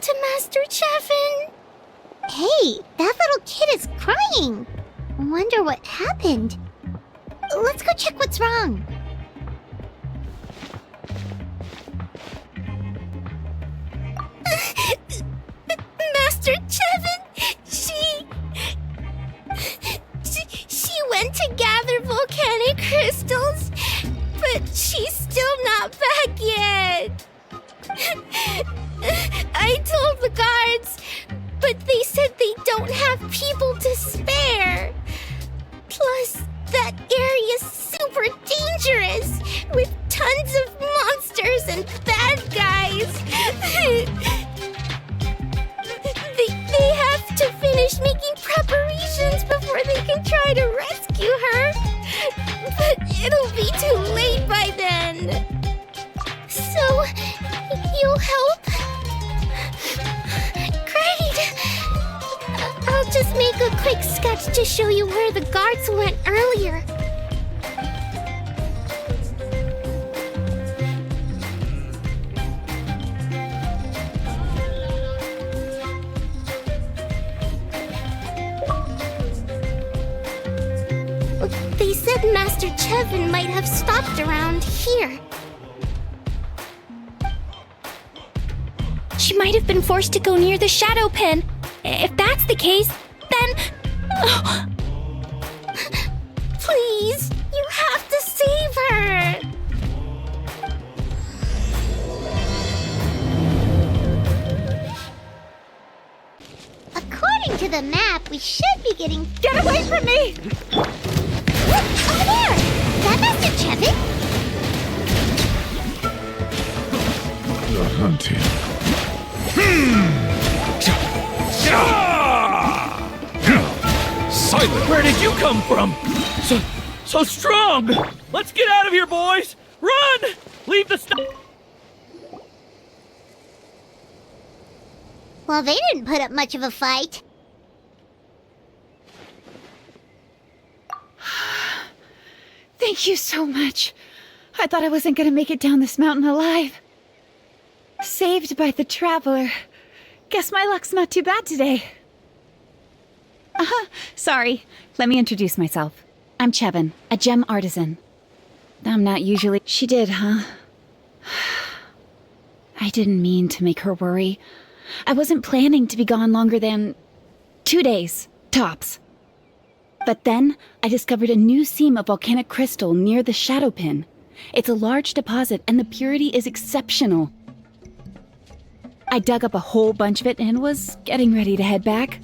happened to Master Chevin? Hey, that little kid is crying. Wonder what happened. Let's go check what's wrong. Master Chevin, she went to gather volcanic crystals, but she's still not back yet. I told the guards, but they said they don't have people to spare. Plus, that area's super dangerous, with tons of monsters and bad guys. They have to finish making preparations before they can try to rescue her. But it'll be too late by then. So, you'll help? Great! I'll just make a quick sketch to show you where the guards went earlier. They said Master Chevin might have stopped around here. She might have been forced to go near the shadow pen. If that's the case, then... Oh. Please, you have to save her! According to the map, we should be getting... Get away from me! Over there! Is that Master Chevin? The hunting. Silent! Where did you come from? So strong! Let's get out of here, boys! Run! Leave the stuff. Well, they didn't put up much of a fight. Thank you so much. I thought I wasn't gonna make it down this mountain alive. Saved by the Traveler. Guess my luck's not too bad today. Sorry. Let me introduce myself. I'm Chevin, a gem artisan. I'm not usually... She did, huh? I didn't mean to make her worry. I wasn't planning to be gone longer than 2 days, tops. But then, I discovered a new seam of volcanic crystal near the shadow pin. It's a large deposit, and the purity is exceptional. I dug up a whole bunch of it and was getting ready to head back.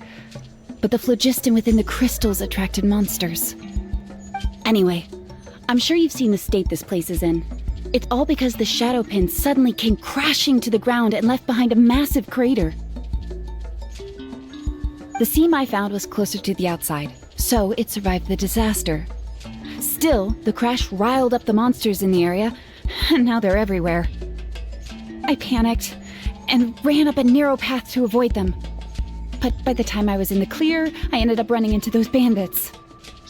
But the phlogiston within the crystals attracted monsters. Anyway, I'm sure you've seen the state this place is in. It's all because the shadow pin suddenly came crashing to the ground and left behind a massive crater. The seam I found was closer to the outside, so it survived the disaster. Still, the crash riled up the monsters in the area, and now they're everywhere. I panicked and ran up a narrow path to avoid them. But by the time I was in the clear, I ended up running into those bandits.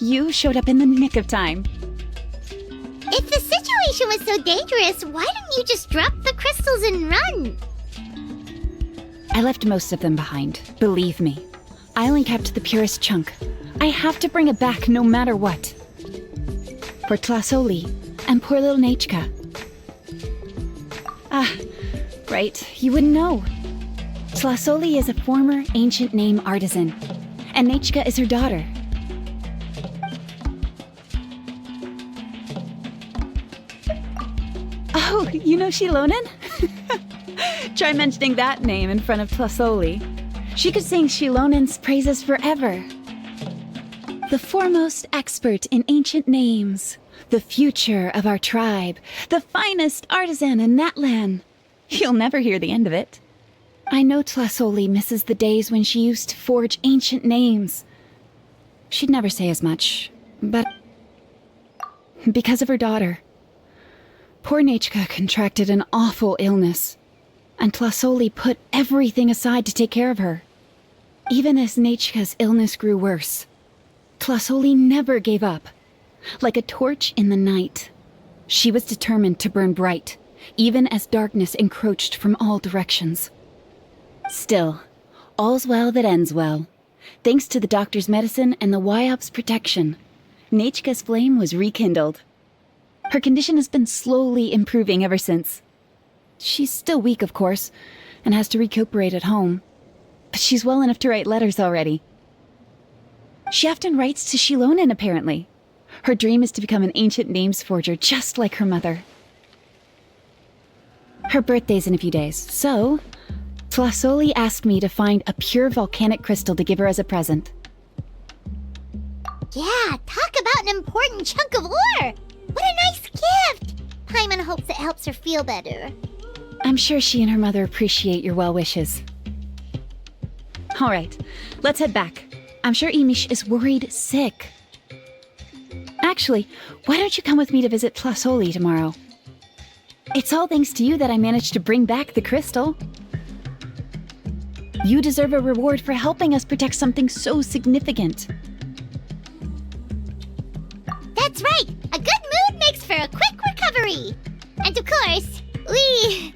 You showed up in the nick of time. If the situation was so dangerous, why didn't you just drop the crystals and run? I left most of them behind, believe me. I only kept the purest chunk. I have to bring it back no matter what. For Tlasoli and poor little Nechka. Right, you wouldn't know. Tlasoli is a former ancient name artisan, and Nechka is her daughter. Oh, you know Xilonen? Try mentioning that name in front of Tlasoli. She could sing Xilonen's praises forever. The foremost expert in ancient names, the future of our tribe, the finest artisan in Natlan. You'll never hear the end of it. I know Tlasoli misses the days when she used to forge ancient names. She'd never say as much, but because of her daughter. Poor Nechka contracted an awful illness, and Tlasoli put everything aside to take care of her. Even as Nechka's illness grew worse, Tlasoli never gave up. Like a torch in the night, she was determined to burn bright, even as darkness encroached from all directions. Still, all's well that ends well. Thanks to the doctor's medicine and the YOP's protection, Nechka's flame was rekindled. Her condition has been slowly improving ever since. She's still weak, of course, and has to recuperate at home. But she's well enough to write letters already. She often writes to Xilonen, apparently. Her dream is to become an ancient names forger, just like her mother. Her birthday's in a few days, so Tlasoli asked me to find a pure volcanic crystal to give her as a present. Yeah, talk about an important chunk of ore! What a nice gift! Paimon hopes it helps her feel better. I'm sure she and her mother appreciate your well wishes. All right, let's head back. I'm sure Emish is worried sick. Actually, why don't you come with me to visit Tlasoli tomorrow? It's all thanks to you that I managed to bring back the crystal. You deserve a reward for helping us protect something so significant. That's right! A good mood makes for a quick recovery! And of course, we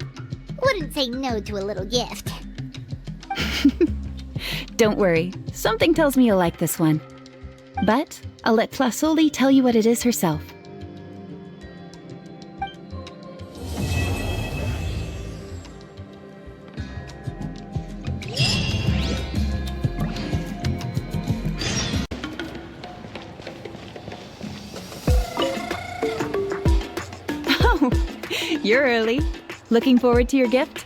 wouldn't say no to a little gift. Don't worry, something tells me you'll like this one. But I'll let Tlasoli tell you what it is herself. Oh, you're early. Looking forward to your gift?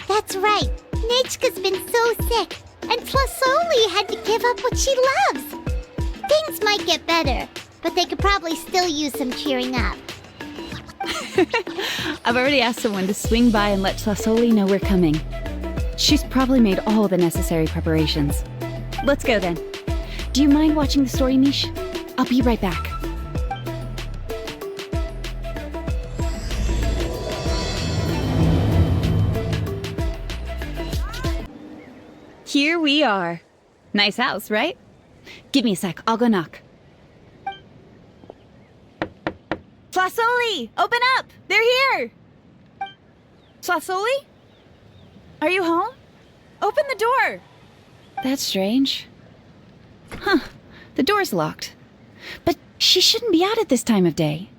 That's right. Nechka's been so sick, and Tlasoli had to give up what she loves. Things might get better, but they could probably still use some cheering up. I've already asked someone to swing by and let Tlasoli know we're coming. She's probably made all the necessary preparations. Let's go then. Do you mind watching the story, Mish? I'll be right back. Here we are. Nice house, right? Give me a sec, I'll go knock. Tlasoli! Open up! They're here! Tlasoli? Are you home? Open the door! That's strange. Huh, the door's locked. But she shouldn't be out at this time of day.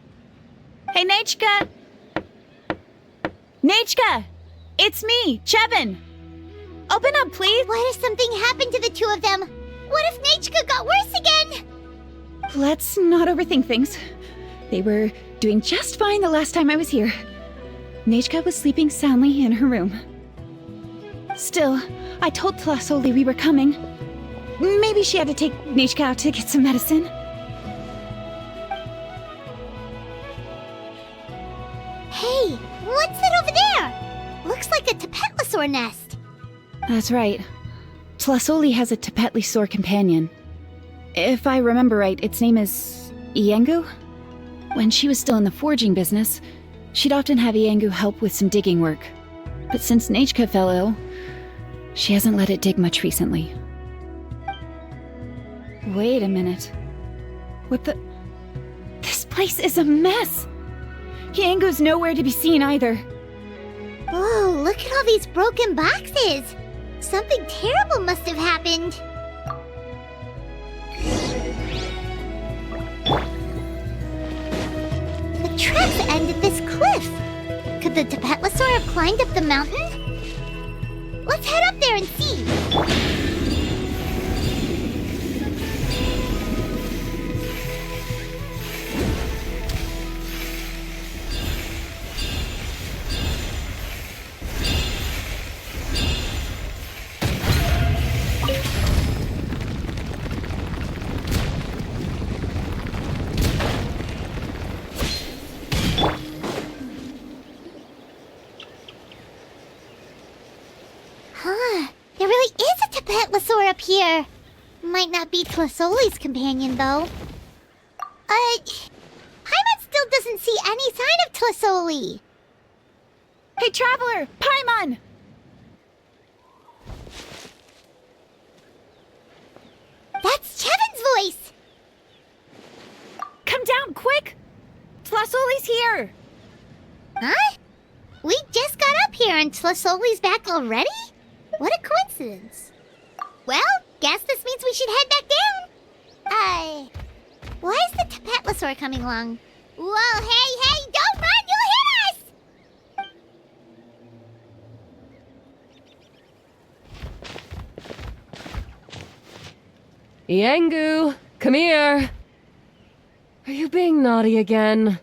Hey, Nechka! Nechka! It's me, Chevin! Open up, please! What if something happened to the two of them? What if Nechka got worse again? Let's not overthink things. They were doing just fine the last time I was here. Nechka was sleeping soundly in her room. Still, I told Tlasoli we were coming. Maybe she had to take Nechka out to get some medicine. Hey, what's that over there? Looks like a Tapetlosaur nest. That's right. Tlasoli has a Tapetlosaur companion. If I remember right, its name is Iengu? When she was still in the forging business, she'd often have Iengu help with some digging work. But since Nechka fell ill, she hasn't let it dig much recently. Wait a minute. What the... This place is a mess! Iengu's nowhere to be seen either. Whoa, look at all these broken boxes! Something terrible must have happened. The tracks end at this cliff. Could the Tapetlosaur have climbed up the mountain? Let's head up there and see. There really is a Tapetlosaur up here. Might not be Tlasoli's companion, though. Paimon still doesn't see any sign of Tlasoli. Hey, Traveler! Paimon! That's Chevin's voice! Come down, quick! Tlasoli's here! Huh? We just got up here and Tlasoli's back already? What a coincidence. Well, guess this means we should head back down. Why is the Tapatlosaur coming along? Whoa, hey, don't run, you'll hit us! Yangu, come here. Are you being naughty again?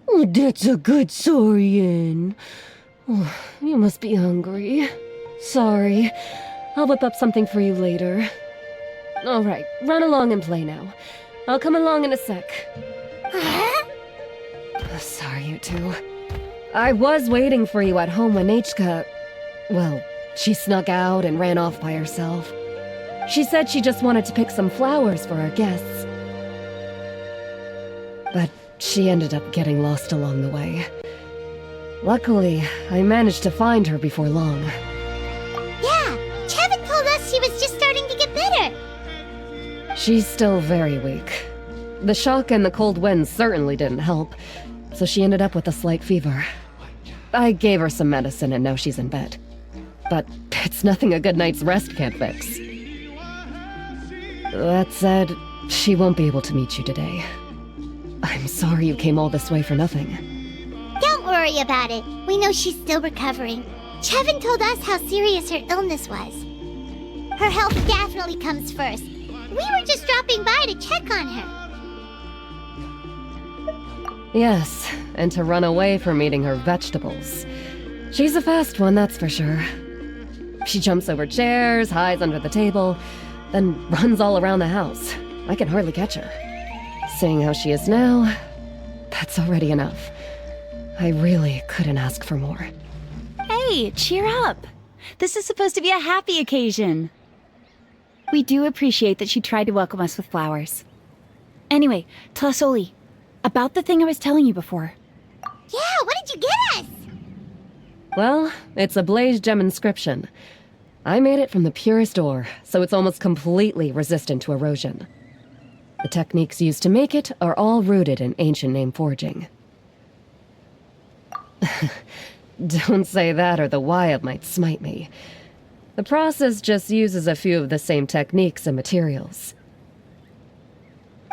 Oh, that's a good saurian. Oh, you must be hungry. Sorry. I'll whip up something for you later. All right, run along and play now. I'll come along in a sec. Oh, sorry, you two. I was waiting for you at home when Nechka... Well, she snuck out and ran off by herself. She said she just wanted to pick some flowers for our guests. But she ended up getting lost along the way. Luckily, I managed to find her before long. Yeah, Chevin told us she was just starting to get better. She's still very weak. The shock and the cold winds certainly didn't help, so she ended up with a slight fever. I gave her some medicine and now she's in bed. But it's nothing a good night's rest can't fix. That said, she won't be able to meet you today. I'm sorry you came all this way for nothing. Don't worry about it. We know she's still recovering. Chevin told us how serious her illness was. Her health definitely comes first. We were just dropping by to check on her. Yes, and to run away from eating her vegetables. She's a fast one, that's for sure. She jumps over chairs, hides under the table, then runs all around the house. I can hardly catch her. Seeing how she is now, that's already enough. I really couldn't ask for more. Hey, cheer up. This is supposed to be a happy occasion. We do appreciate that she tried to welcome us with flowers. Anyway, Tlasoli, about the thing I was telling you before. Yeah, what did you get us? Well, it's a blaze gem inscription. I made it from the purest ore, so it's almost completely resistant to erosion. The techniques used to make it are all rooted in ancient name forging. Don't say that or the Wyatt might smite me. The process just uses a few of the same techniques and materials.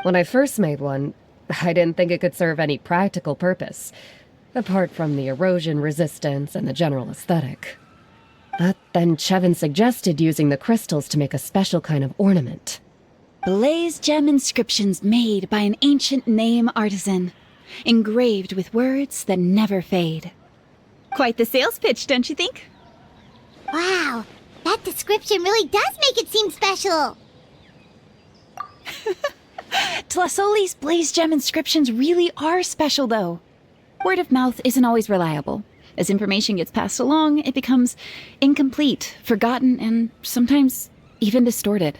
When I first made one, I didn't think it could serve any practical purpose, apart from the erosion resistance and the general aesthetic. But then Chevin suggested using the crystals to make a special kind of ornament. Blaze gem inscriptions made by an ancient name artisan, engraved with words that never fade. Quite the sales pitch, don't you think? Wow, that description really does make it seem special. Tlasoli's blaze gem inscriptions really are special, though. Word of mouth isn't always reliable. As information gets passed along, it becomes incomplete, forgotten, and sometimes even distorted.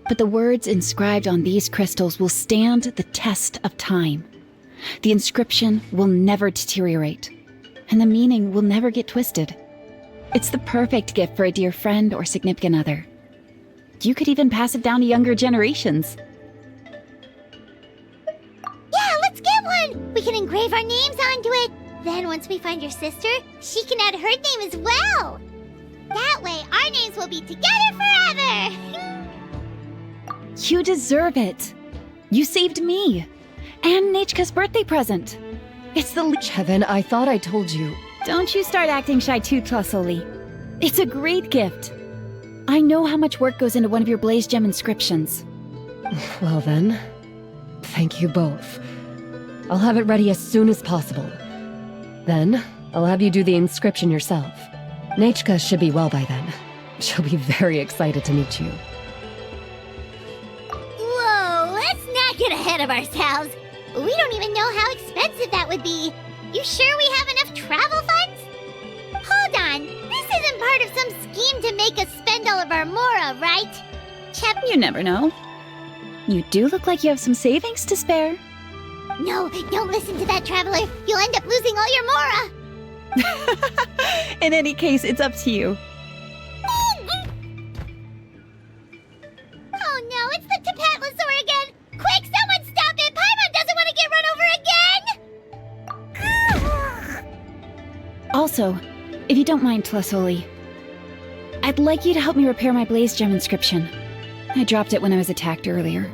But the words inscribed on these crystals will stand the test of time. The inscription will never deteriorate, and the meaning will never get twisted. It's the perfect gift for a dear friend or significant other. You could even pass it down to younger generations. Yeah, let's get one! We can engrave our names onto it. Then once we find your sister, she can add her name as well. That way, our names will be together forever! You deserve it. You saved me. And Nechka's birthday present. It's the Chevin, I thought I told you. Don't you start acting shy too, Tlasoli. It's a great gift. I know how much work goes into one of your blaze gem inscriptions. Well then, thank you both. I'll have it ready as soon as possible. Then, I'll have you do the inscription yourself. Nechka should be well by then. She'll be very excited to meet you. Whoa, let's not get ahead of ourselves. We don't even know how expensive that would be. You sure we have enough travel funds? Hold on, this isn't part of some scheme to make us spend all of our mora, right? You never know. You do look like you have some savings to spare. No, don't listen to that, traveler. You'll end up losing all your mora. In any case, it's up to you. Oh no, it's the Tapatlosaur again! Quick, someone stop it! Paimon doesn't want to get run over again! Also, if you don't mind, Tlasoli, I'd like you to help me repair my blaze gem inscription. I dropped it when I was attacked earlier.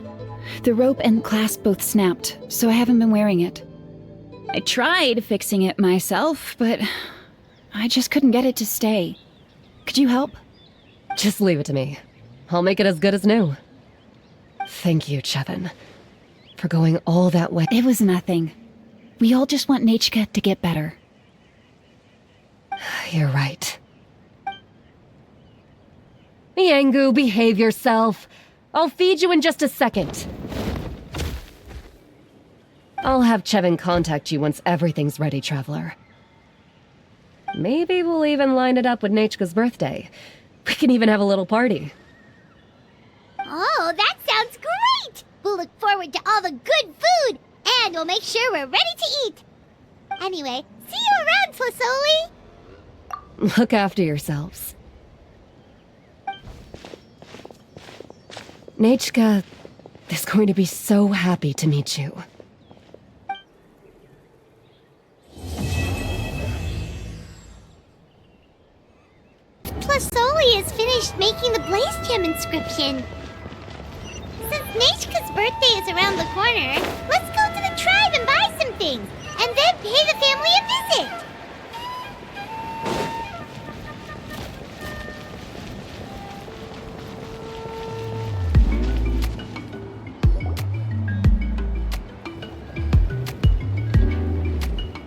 The rope and clasp both snapped, so I haven't been wearing it. I tried fixing it myself, but I just couldn't get it to stay. Could you help? Just leave it to me. I'll make it as good as new. Thank you, Chevin, for going all that way. It was nothing. We all just want Nechka to get better. You're right. Miangu, behave yourself. I'll feed you in just a second. I'll have Chevin contact you once everything's ready, Traveler. Maybe we'll even line it up with Nechka's birthday. We can even have a little party. Oh, that sounds great! We'll look forward to all the good food, and we'll make sure we're ready to eat. Anyway, see you around, Tlasoli! Look after yourselves. Nechka is going to be so happy to meet you. Tlasoli has finished making the Blaze Gem inscription. Since Nechka's birthday is around the corner, let's go to the tribe and buy some things, and then pay the family a visit.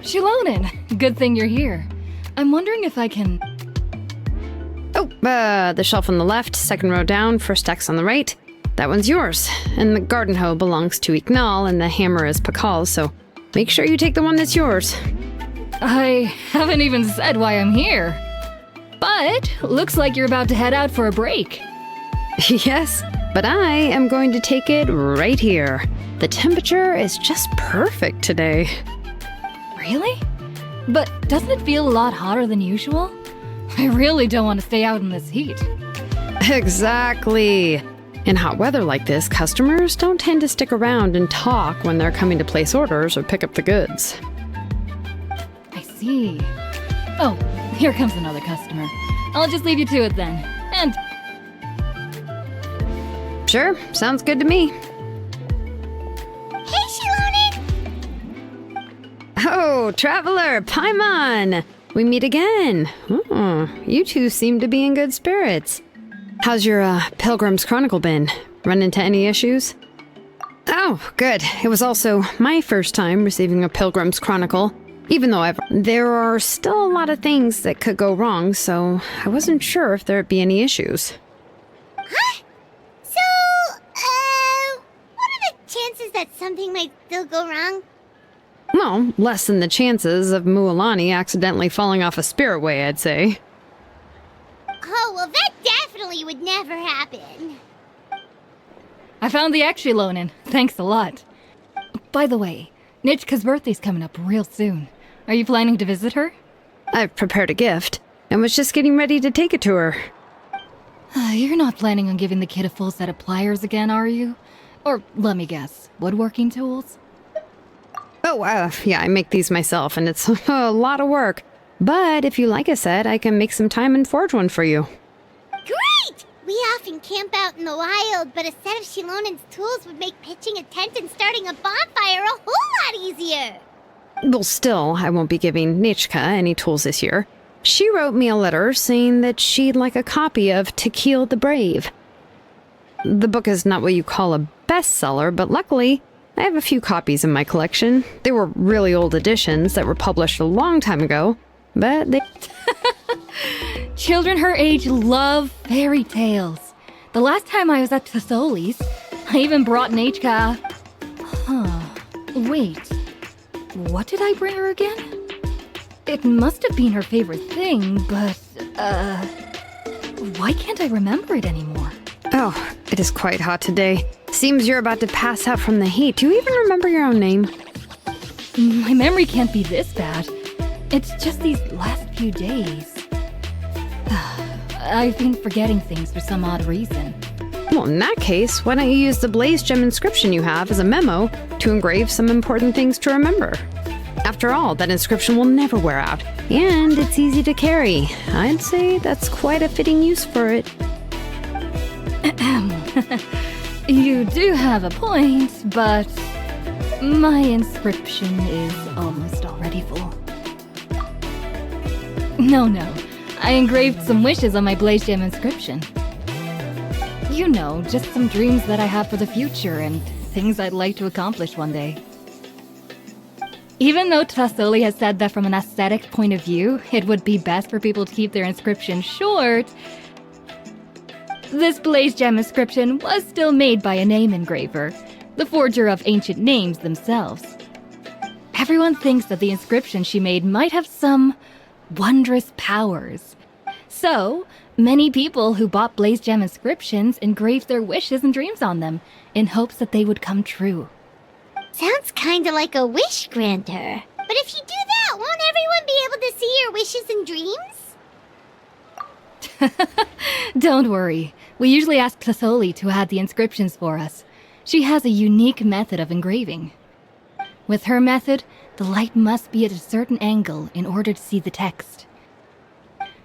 Xilonen, good thing you're here. I'm wondering if I can... the shelf on the left, second row down, first X on the right. That one's yours. And the garden hoe belongs to Iknal, and the hammer is Pakal's, so make sure you take the one that's yours. I haven't even said why I'm here. But looks like you're about to head out for a break. Yes, but I am going to take it right here. The temperature is just perfect today. Really? But doesn't it feel a lot hotter than usual? I really don't want to stay out in this heat. Exactly. In hot weather like this, customers don't tend to stick around and talk when they're coming to place orders or pick up the goods. I see. Oh, here comes another customer. I'll just leave you to it then. And... Sure, sounds good to me. Hey, Xilonen! Oh, Traveler, Paimon! We meet again. Oh, you two seem to be in good spirits. How's your Pilgrim's Chronicle been? Run into any issues? Oh, good. It was also my first time receiving a Pilgrim's Chronicle, even though there are still a lot of things that could go wrong, so I wasn't sure if there'd be any issues. Huh? So, what are the chances that something might still go wrong? Well, less than the chances of Mualani accidentally falling off a spirit way, I'd say. Oh, well, that definitely would never happen. I found the Xilonen. Thanks a lot. By the way, Nechka's birthday's coming up real soon. Are you planning to visit her? I've prepared a gift, and was just getting ready to take it to her. You're not planning on giving the kid a full set of pliers again, are you? Or, let me guess, woodworking tools? Oh, yeah, I make these myself, and it's a lot of work. But if you like a set, I can make some time and forge one for you. Great! We often camp out in the wild, but a set of Xilonen's tools would make pitching a tent and starting a bonfire a whole lot easier. Well, still, I won't be giving Nechka any tools this year. She wrote me a letter saying that she'd like a copy of To Kill the Brave. The book is not what you call a bestseller, but luckily, I have a few copies in my collection. They were really old editions that were published a long time ago, but they... Children her age love fairy tales. The last time I was at Tlasoli's, I even brought Nechka... Wait. What did I bring her again? It must have been her favorite thing, but, why can't I remember it anymore? Oh, it is quite hot today. Seems you're about to pass out from the heat. Do you even remember your own name? My memory can't be this bad. It's just these last few days. I've been forgetting things for some odd reason. Well, in that case, why don't you use the Blaze Gem inscription you have as a memo to engrave some important things to remember? After all, that inscription will never wear out, and it's easy to carry. I'd say that's quite a fitting use for it. You do have a point, but my inscription is almost already full. No, I engraved some wishes on my blaze gem inscription. You know, just some dreams that I have for the future and things I'd like to accomplish one day. Even though Tlasoli has said that from an aesthetic point of view, it would be best for people to keep their inscription short, this blaze gem inscription was still made by a name engraver, the forger of ancient names themselves. Everyone thinks that the inscription she made might have some wondrous powers. So, many people who bought blaze gem inscriptions engraved their wishes and dreams on them, in hopes that they would come true. Sounds kinda like a wish granter. But if you do that, won't everyone be able to see your wishes and dreams? Don't worry. We usually ask Tlasoli to add the inscriptions for us. She has a unique method of engraving. With her method, the light must be at a certain angle in order to see the text.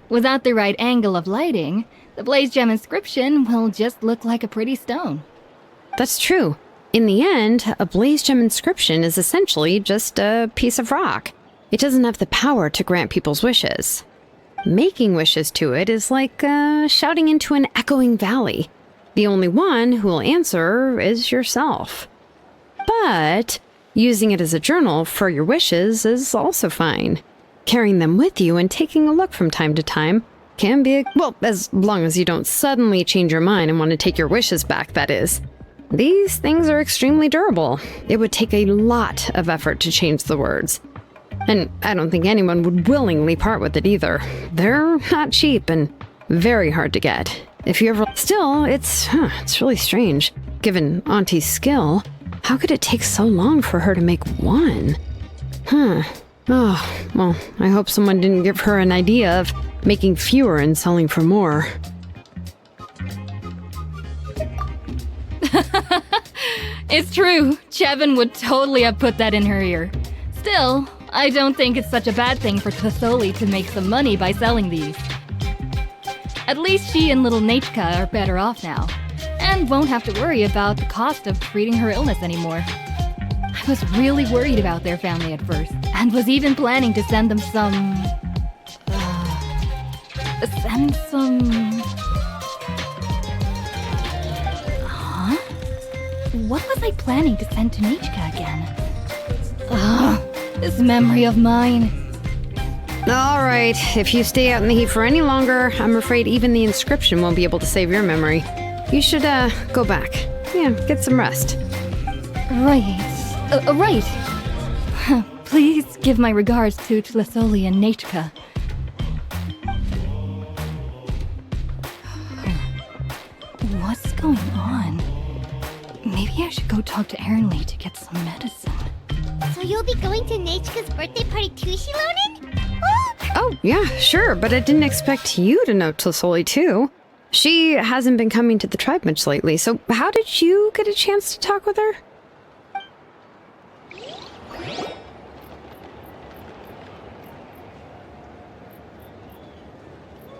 Without the right angle of lighting, the blaze gem inscription will just look like a pretty stone. That's true. In the end, a blaze gem inscription is essentially just a piece of rock. It doesn't have the power to grant people's wishes. Making wishes to it is like shouting into an echoing valley. The only one who will answer is yourself. But using it as a journal for your wishes is also fine. Carrying them with you and taking a look from time to time can be, well, as long as you don't suddenly change your mind and want to take your wishes back, that is. These things are extremely durable. It would take a lot of effort to change the words. And I don't think anyone would willingly part with it either. They're not cheap and very hard to get. If you ever... Still, it's really strange. Given Auntie's skill, how could it take so long for her to make one? Oh, well, I hope someone didn't give her an idea of making fewer and selling for more. It's true. Chevin would totally have put that in her ear. Still, I don't think it's such a bad thing for Tlasoli to make some money by selling these. At least she and little Nachka are better off now, and won't have to worry about the cost of treating her illness anymore. I was really worried about their family at first, and was even planning to send them some... Huh? What was I planning to send to Nachka again? This memory of mine. Alright, if you stay out in the heat for any longer, I'm afraid even the inscription won't be able to save your memory. You should, go back. Yeah, get some rest. Right. Please give my regards to Tlasoli and Nachka. What's going on? Maybe I should go talk to Erinley to get some medicine. So you'll be going to Nachka's birthday party too, Xilonen? Oh, yeah, sure, but I didn't expect you to know Tlasoli too. She hasn't been coming to the tribe much lately, so how did you get a chance to talk with her?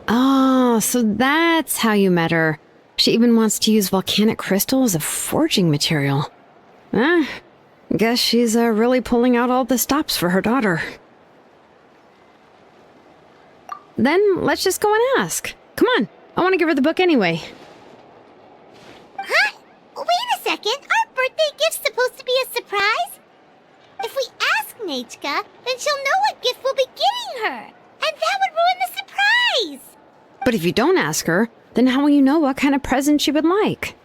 Oh, so that's how you met her. She even wants to use volcanic crystal as a forging material. Guess she's really pulling out all the stops for her daughter. Then let's just go and ask. Come on, I want to give her the book anyway. Huh? Wait a second, aren't birthday gifts supposed to be a surprise? If we ask Nachka, then she'll know what gift we'll be getting her, and that would ruin the surprise! But if you don't ask her, then how will you know what kind of present she would like?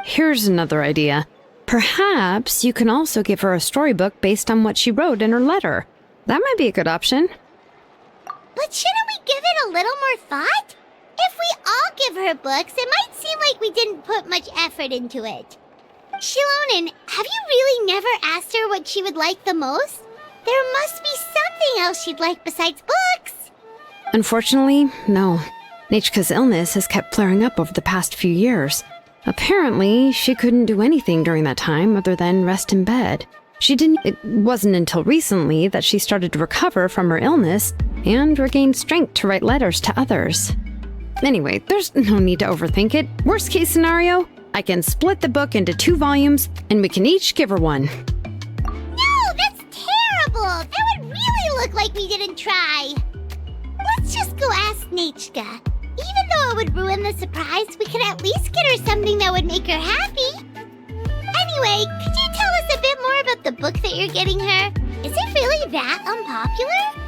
Here's another idea. Perhaps you can also give her a storybook based on what she wrote in her letter. That might be a good option. But shouldn't we give it a little more thought? If we all give her books, it might seem like we didn't put much effort into it. Xilonen, have you really never asked her what she would like the most? There must be something else she'd like besides books. Unfortunately, no. Nachka's illness has kept flaring up over the past few years. Apparently, she couldn't do anything during that time other than rest in bed. It wasn't until recently that she started to recover from her illness and regained strength to write letters to others. Anyway, there's no need to overthink it. Worst case scenario, I can split the book into 2 volumes and we can each give her one. No, that's terrible! That would really look like we didn't try. Let's just go ask Nechka. Even though it would ruin the surprise, we could at least get her something that would make her happy. Anyway, could you tell us a bit more about the book that you're getting her? Is it really that unpopular?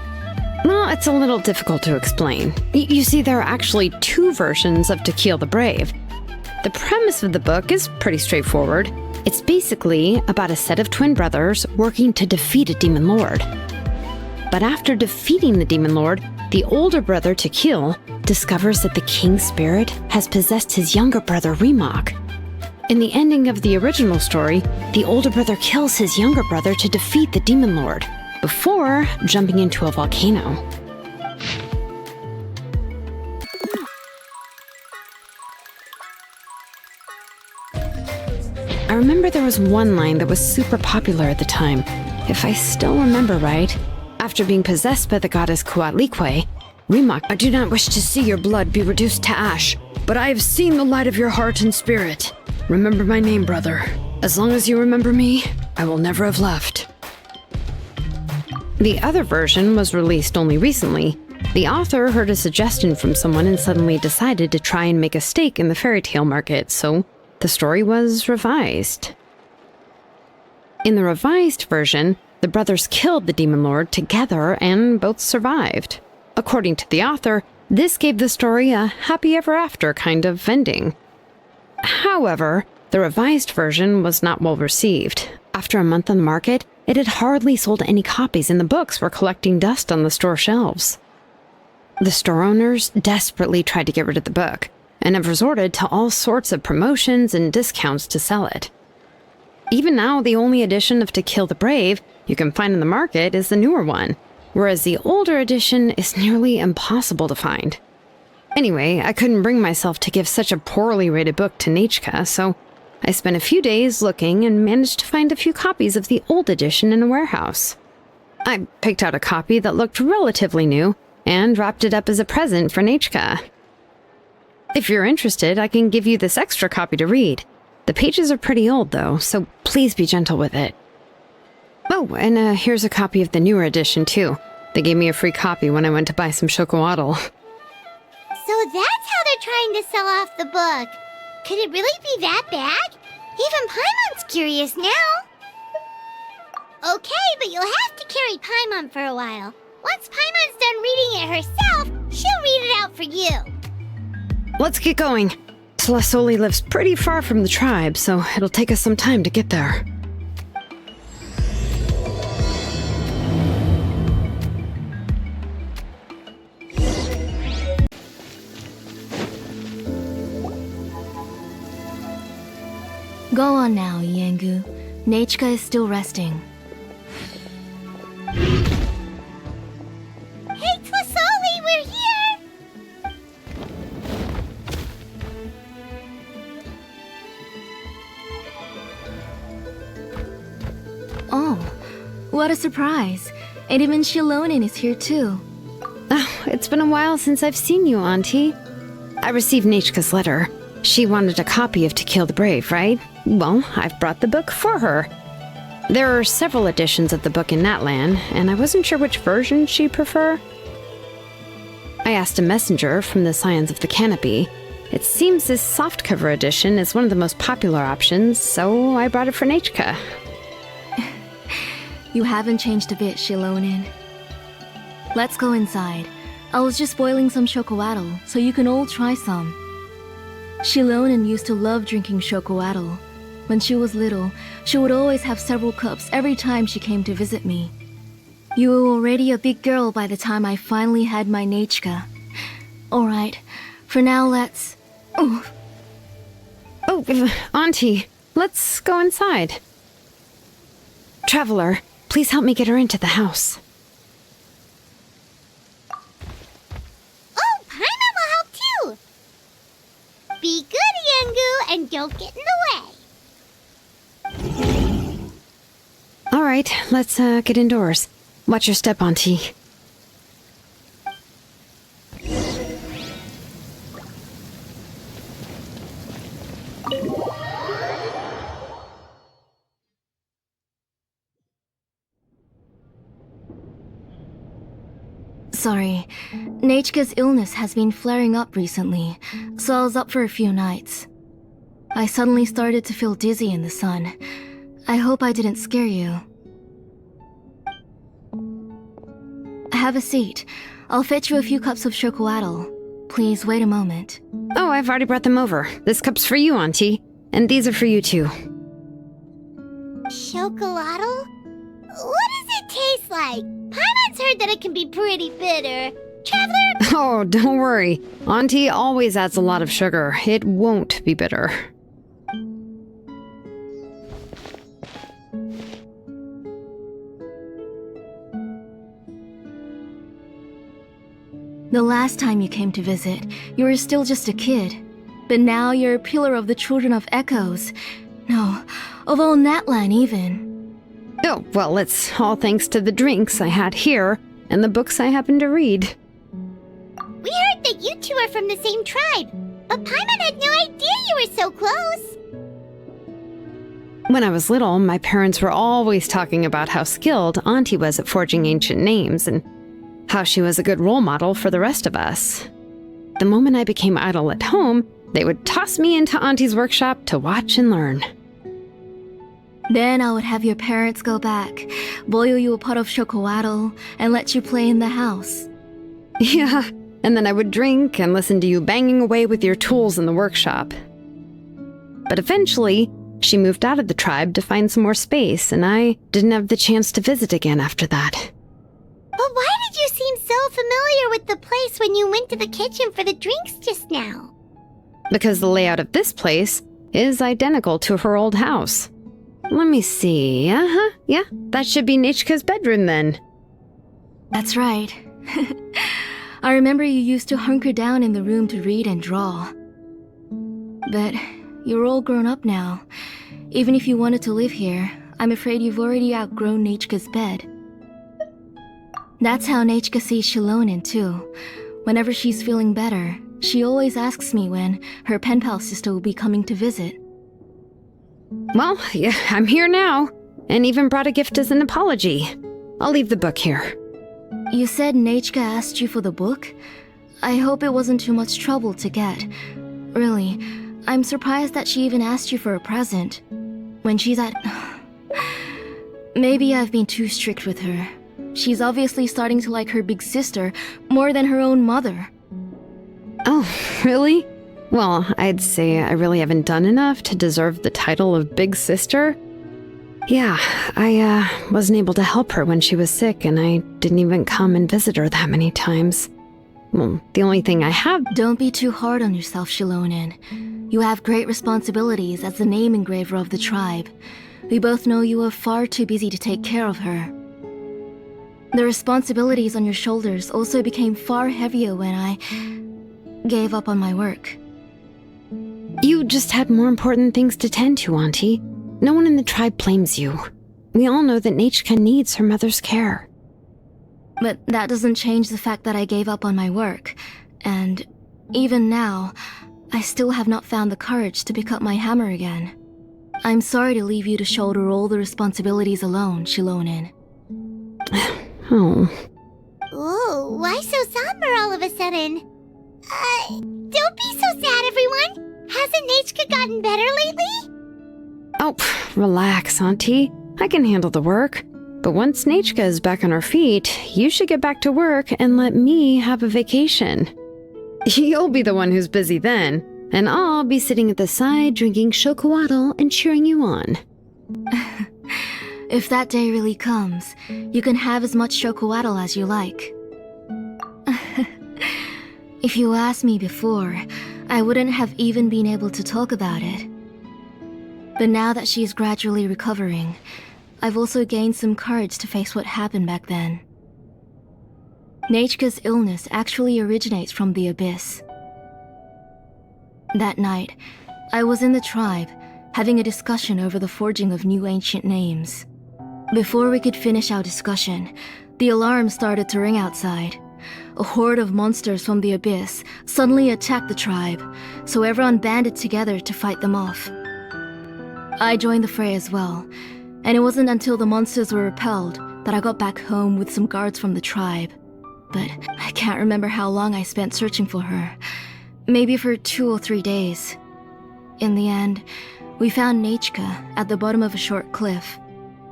Well, it's a little difficult to explain. You see, there are actually 2 versions of To Kill the Brave. The premise of the book is pretty straightforward. It's basically about a set of twin brothers working to defeat a demon lord. But after defeating the demon lord, the older brother, To Kill, discovers that the king's spirit has possessed his younger brother, Remak. In the ending of the original story, the older brother kills his younger brother to defeat the demon lord, before jumping into a volcano. I remember there was one line that was super popular at the time. If I still remember right, after being possessed by the goddess Coatlicue, Remak, I do not wish to see your blood be reduced to ash, but I have seen the light of your heart and spirit. Remember my name, brother. As long as you remember me, I will never have left. The other version was released only recently. The author heard a suggestion from someone and suddenly decided to try and make a stake in the fairy tale market, so the story was revised. In the revised version, the brothers killed the demon lord together and both survived. According to the author, this gave the story a happy ever after kind of ending. However, the revised version was not well received. After a month on the market, it had hardly sold any copies and the books were collecting dust on the store shelves. The store owners desperately tried to get rid of the book and have resorted to all sorts of promotions and discounts to sell it. Even now, the only edition of To Kill the Brave you can find in the market is the newer one, whereas the older edition is nearly impossible to find. Anyway, I couldn't bring myself to give such a poorly rated book to Nechka, so I spent a few days looking and managed to find a few copies of the old edition in a warehouse. I picked out a copy that looked relatively new and wrapped it up as a present for Nechka. If you're interested, I can give you this extra copy to read. The pages are pretty old though, so please be gentle with it. Oh, and here's a copy of the newer edition too. They gave me a free copy when I went to buy some chocolatl. So that's how they're trying to sell off the book. Could it really be that bad? Even Paimon's curious now. Okay, but you'll have to carry Paimon for a while. Once Paimon's done reading it herself, she'll read it out for you. Let's get going. Tlasoli lives pretty far from the tribe, so it'll take us some time to get there. Go on now, Yengu. Nechka is still resting. Hey, Tlasoli, we're here! Oh, what a surprise. And even Xilonen is here too. Oh, it's been a while since I've seen you, Auntie. I received Nechka's letter. She wanted a copy of To Kill the Brave, right? Well, I've brought the book for her. There are several editions of the book in Natlan, and I wasn't sure which version she'd prefer. I asked a messenger from the Scions of the Canopy. It seems this softcover edition is one of the most popular options, so I brought it for Nechka. You haven't changed a bit, Xilonen. Let's go inside. I was just boiling some chocolatl, so you can all try some. Xilonen used to love drinking chocolatl. When she was little, she would always have several cups every time she came to visit me. You were already a big girl by the time I finally had my Nechka. Alright, for now let's... Oh, Auntie, let's go inside. Traveler, please help me get her into the house. Oh, Paimon will help too! Be good, Yengu, and don't get in the way. All right, let's get indoors. Watch your step, Auntie. Sorry, Nechka's illness has been flaring up recently, so I was up for a few nights. I suddenly started to feel dizzy in the sun. I hope I didn't scare you. Have a seat. I'll fetch you a few cups of chocolatl. Please wait a moment. Oh, I've already brought them over. This cup's for you, Auntie. And these are for you, too. Chocolatl? What does it taste like? Paimon's heard that it can be pretty bitter. Traveler? Oh, don't worry. Auntie always adds a lot of sugar. It won't be bitter. The last time you came to visit, you were still just a kid. But now you're a pillar of the children of Echoes. No, of all Natlan even. Oh, well, it's all thanks to the drinks I had here and the books I happened to read. We heard that you two are from the same tribe, but Paimon had no idea you were so close. When I was little, my parents were always talking about how skilled Auntie was at forging ancient names and how she was a good role model for the rest of us. The moment I became idle at home, they would toss me into Auntie's workshop to watch and learn. Then I would have your parents go back, boil you a pot of chocolatl, and let you play in the house. Yeah, and then I would drink and listen to you banging away with your tools in the workshop. But eventually, she moved out of the tribe to find some more space, and I didn't have the chance to visit again after that. But why did you seem so familiar with the place when you went to the kitchen for the drinks just now? Because the layout of this place is identical to her old house. Let me see. Yeah, that should be Nechka's bedroom then. That's right. I remember you used to hunker down in the room to read and draw. But you're all grown up now. Even if you wanted to live here, I'm afraid you've already outgrown Nechka's bed. That's how Nechka sees Xilonen too. Whenever she's feeling better, she always asks me when her pen pal sister will be coming to visit. Well, yeah, I'm here now, and even brought a gift as an apology. I'll leave the book here. You said Nechka asked you for the book? I hope it wasn't too much trouble to get. Really, I'm surprised that she even asked you for a present. When she's at... Maybe I've been too strict with her. She's obviously starting to like her big sister more than her own mother. Oh, really? Well, I'd say I really haven't done enough to deserve the title of Big Sister. Yeah, I wasn't able to help her when she was sick, and I didn't even come and visit her that many times. Well, the only thing I have... Don't be too hard on yourself, Xilonen. You have great responsibilities as the name engraver of the tribe. We both know you are far too busy to take care of her. The responsibilities on your shoulders also became far heavier when I gave up on my work. You just had more important things to tend to, Auntie. No one in the tribe blames you. We all know that Nechka needs her mother's care. But that doesn't change the fact that I gave up on my work. And even now, I still have not found the courage to pick up my hammer again. I'm sorry to leave you to shoulder all the responsibilities alone, Xilonen. Oh. Ooh, why so somber all of a sudden? Don't be so sad, everyone. Hasn't Nechka gotten better lately? Oh, relax, Auntie. I can handle the work. But once Nechka is back on her feet, you should get back to work and let me have a vacation. You'll be the one who's busy then, and I'll be sitting at the side drinking chocolatl and cheering you on. If that day really comes, you can have as much chocolatl as you like. If you asked me before, I wouldn't have even been able to talk about it. But now that she's gradually recovering, I've also gained some courage to face what happened back then. Nechka's illness actually originates from the Abyss. That night, I was in the tribe, having a discussion over the forging of new ancient names. Before we could finish our discussion, the alarm started to ring outside. A horde of monsters from the abyss suddenly attacked the tribe, so everyone banded together to fight them off. I joined the fray as well, and it wasn't until the monsters were repelled that I got back home with some guards from the tribe. But I can't remember how long I spent searching for her. Maybe for 2 or 3 days. In the end, we found Nechka at the bottom of a short cliff.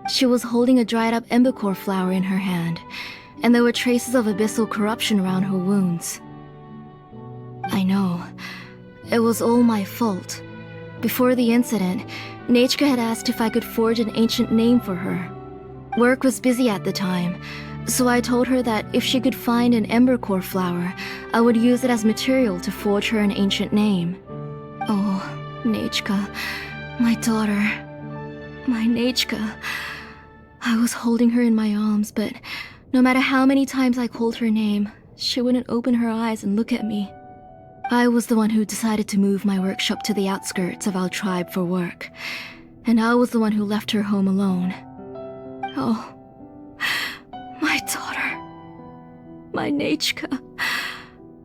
She was holding a dried-up embercore flower in her hand, and there were traces of abyssal corruption around her wounds. I know. It was all my fault. Before the incident, Nechka had asked if I could forge an ancient name for her. Work was busy at the time, so I told her that if she could find an embercore flower, I would use it as material to forge her an ancient name. Oh, Nechka, my daughter. My Nechka. I was holding her in my arms, but no matter how many times I called her name, she wouldn't open her eyes and look at me. I was the one who decided to move my workshop to the outskirts of our tribe for work, and I was the one who left her home alone. Oh, my daughter. My Nechka.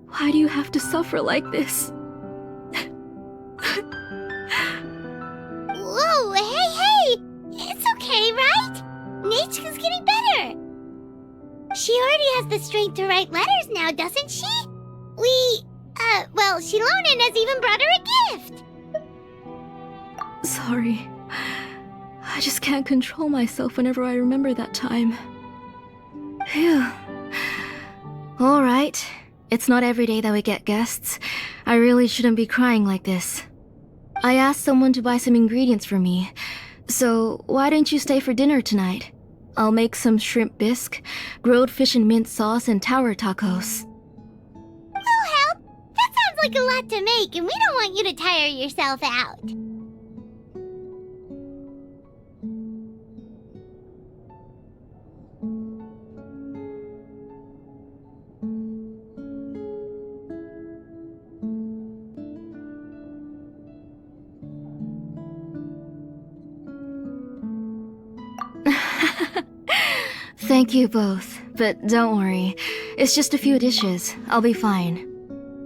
Why do you have to suffer like this? Whoa, hey! It's okay, right? Nechka's getting better. She already has the strength to write letters now, doesn't she? Xilonen has even brought her a gift. Sorry. I just can't control myself whenever I remember that time. Phew. Alright. It's not every day that we get guests. I really shouldn't be crying like this. I asked someone to buy some ingredients for me. So, why don't you stay for dinner tonight? I'll make some shrimp bisque, grilled fish and mint sauce, and tower tacos. We'll help. That sounds like a lot to make, and we don't want you to tire yourself out. Thank you both, but don't worry. It's just a few dishes. I'll be fine.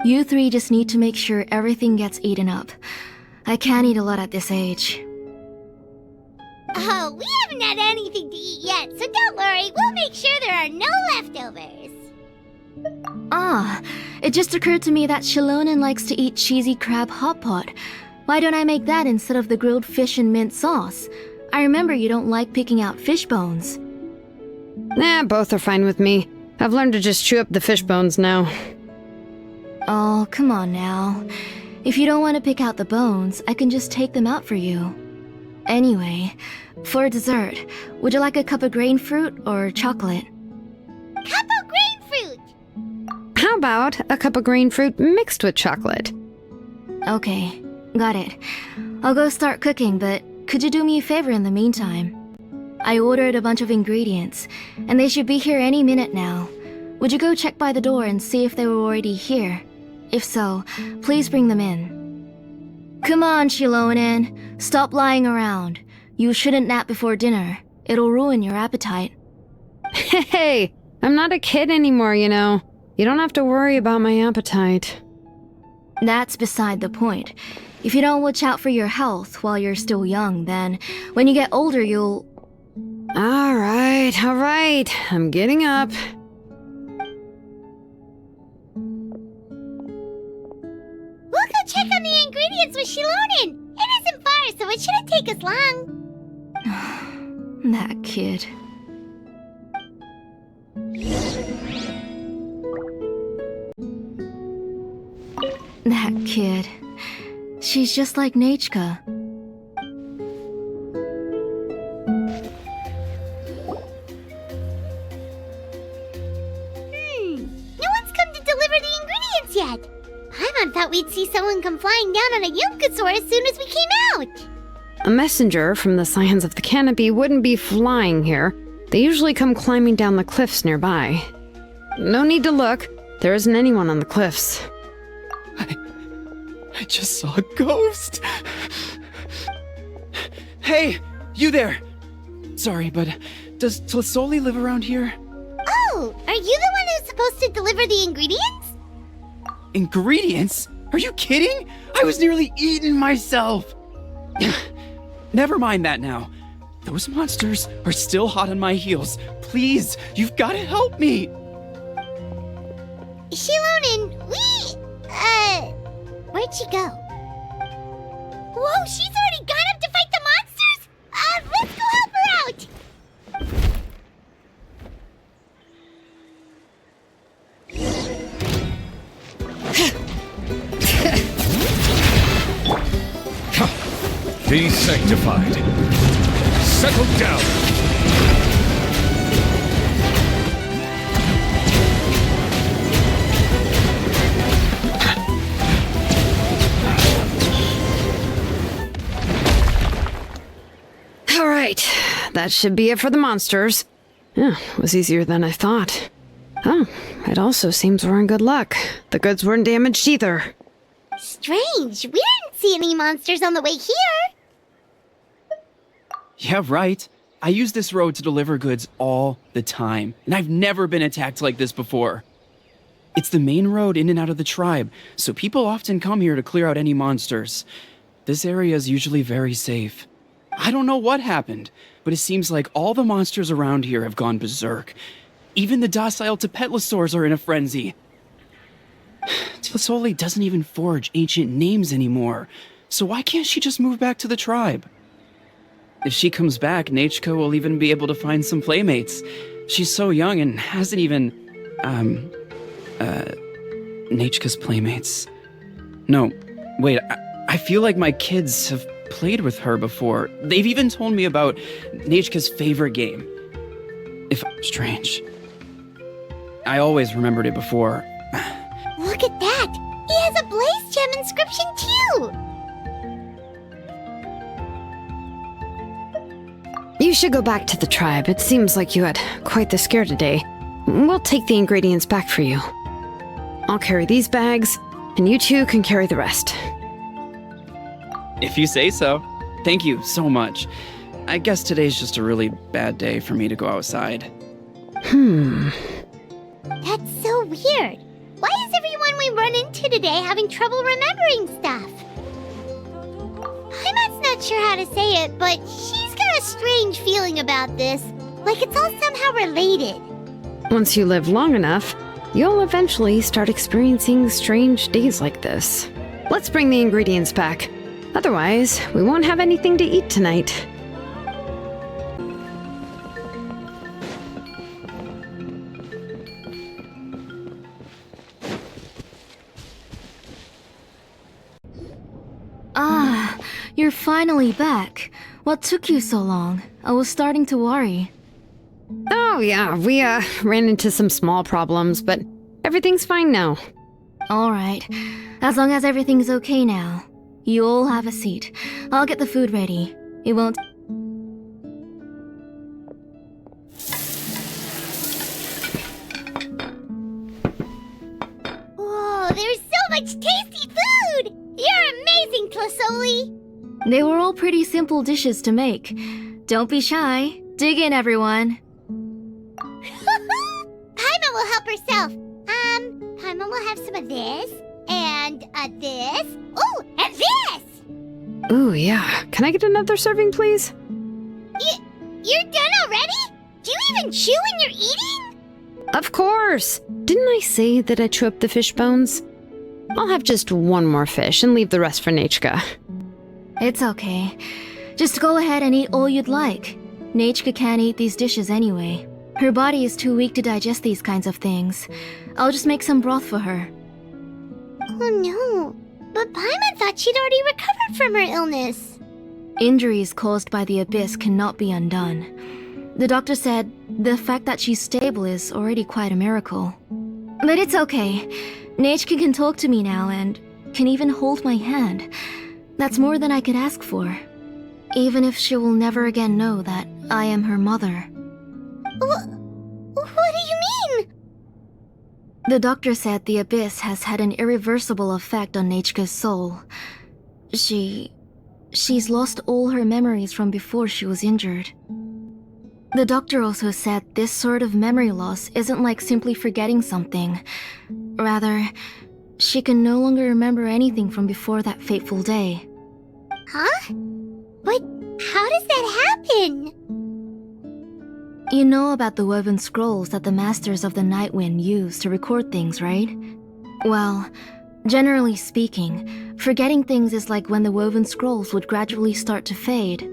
You three just need to make sure everything gets eaten up. I can't eat a lot at this age. Oh, we haven't had anything to eat yet, so don't worry. We'll make sure there are no leftovers. Ah, it just occurred to me that Xilonen likes to eat cheesy crab hot pot. Why don't I make that instead of the grilled fish and mint sauce? I remember you don't like picking out fish bones. Nah, both are fine with me. I've learned to just chew up the fish bones now. Oh, come on now. If you don't want to pick out the bones, I can just take them out for you. Anyway, for dessert, would you like a cup of grain fruit or chocolate? Cup of grain fruit! How about a cup of green fruit mixed with chocolate? Okay, got it. I'll go start cooking, but could you do me a favor in the meantime? I ordered a bunch of ingredients, and they should be here any minute now. Would you go check by the door and see if they were already here? If so, please bring them in. Come on, Xilonen. Stop lying around. You shouldn't nap before dinner. It'll ruin your appetite. Hey, I'm not a kid anymore, you know. You don't have to worry about my appetite. That's beside the point. If you don't watch out for your health while you're still young, then when you get older, you'll... All right. I'm getting up. We'll go check on the ingredients with Xilonen. It isn't far, so it shouldn't take us long. That kid. That kid. She's just like Nechka. No one's come to deliver the ingredients yet. Paimon thought we'd see someone come flying down on a Yunkasaur as soon as we came out. A messenger from the Scions of the Canopy wouldn't be flying here. They usually come climbing down the cliffs nearby. No need to look. There isn't anyone on the cliffs. I just saw a ghost. Hey, you there! Sorry, but does Tlasoli live around here? Oh, are you the one who's supposed to deliver the ingredients? Ingredients? Are you kidding? I was nearly eaten myself! Never mind that now. Those monsters are still hot on my heels. Please, you've got to help me! Xilonen, where'd she go? Whoa, she's already gone up to fight the monsters? Let's go help her out! Be sanctified. Settle down. All right, that should be it for the monsters. Yeah, it was easier than I thought. Oh, it also seems we're in good luck. The goods weren't damaged either. Strange, we didn't see any monsters on the way here. Yeah, right. I use this road to deliver goods all the time, and I've never been attacked like this before. It's the main road in and out of the tribe, so people often come here to clear out any monsters. This area is usually very safe. I don't know what happened, but it seems like all the monsters around here have gone berserk. Even the docile Tepetlosaurs are in a frenzy. Tlasoli doesn't even forge ancient names anymore, so why can't she just move back to the tribe? If she comes back, Nechka will even be able to find some playmates. She's so young and hasn't even... Nechka's playmates. No, wait, I feel like my kids have played with her before. They've even told me about Nechka's favorite game. If I'm strange. I always remembered it before. Look at that! He has a Blaze Gem inscription too! You should go back to the tribe. It seems like you had quite the scare today. We'll take the ingredients back for you. I'll carry these bags, and you two can carry the rest. If you say so. Thank you so much. I guess today's just a really bad day for me to go outside. That's so weird. Why is everyone we run into today having trouble remembering stuff? Paimon's not sure how to say it, but she's got a strange feeling about this. Like it's all somehow related. Once you live long enough, you'll eventually start experiencing strange days like this. Let's bring the ingredients back. Otherwise, we won't have anything to eat tonight. Ah, you're finally back. What took you so long? I was starting to worry. Oh yeah, we ran into some small problems, but everything's fine now. Alright, as long as everything's okay now. You all have a seat. I'll get the food ready. It won't... Whoa, there's so much tasty food! You're amazing, Tlasoli! They were all pretty simple dishes to make. Don't be shy. Dig in, everyone. Paimon will help herself. Paimon will have some of this, and this. Oh, and this! Ooh, yeah. Can I get another serving, please? You're done already? Do you even chew when you're eating? Of course! Didn't I say that I chew up the fish bones? I'll have just one more fish and leave the rest for Nechka. It's okay. Just go ahead and eat all you'd like. Nechka can't eat these dishes anyway. Her body is too weak to digest these kinds of things. I'll just make some broth for her. Oh no, but Paimon thought she'd already recovered from her illness. Injuries caused by the Abyss cannot be undone. The doctor said the fact that she's stable is already quite a miracle. But it's okay. Nechka can talk to me now and can even hold my hand. That's more than I could ask for. Even if she will never again know that I am her mother. What do you mean? The doctor said the Abyss has had an irreversible effect on Nechka's soul. She's lost all her memories from before she was injured. The doctor also said this sort of memory loss isn't like simply forgetting something. Rather, she can no longer remember anything from before that fateful day. Huh? But how does that happen? You know about the woven scrolls that the Masters of the Night Wind use to record things, right? Well, generally speaking, forgetting things is like when the woven scrolls would gradually start to fade.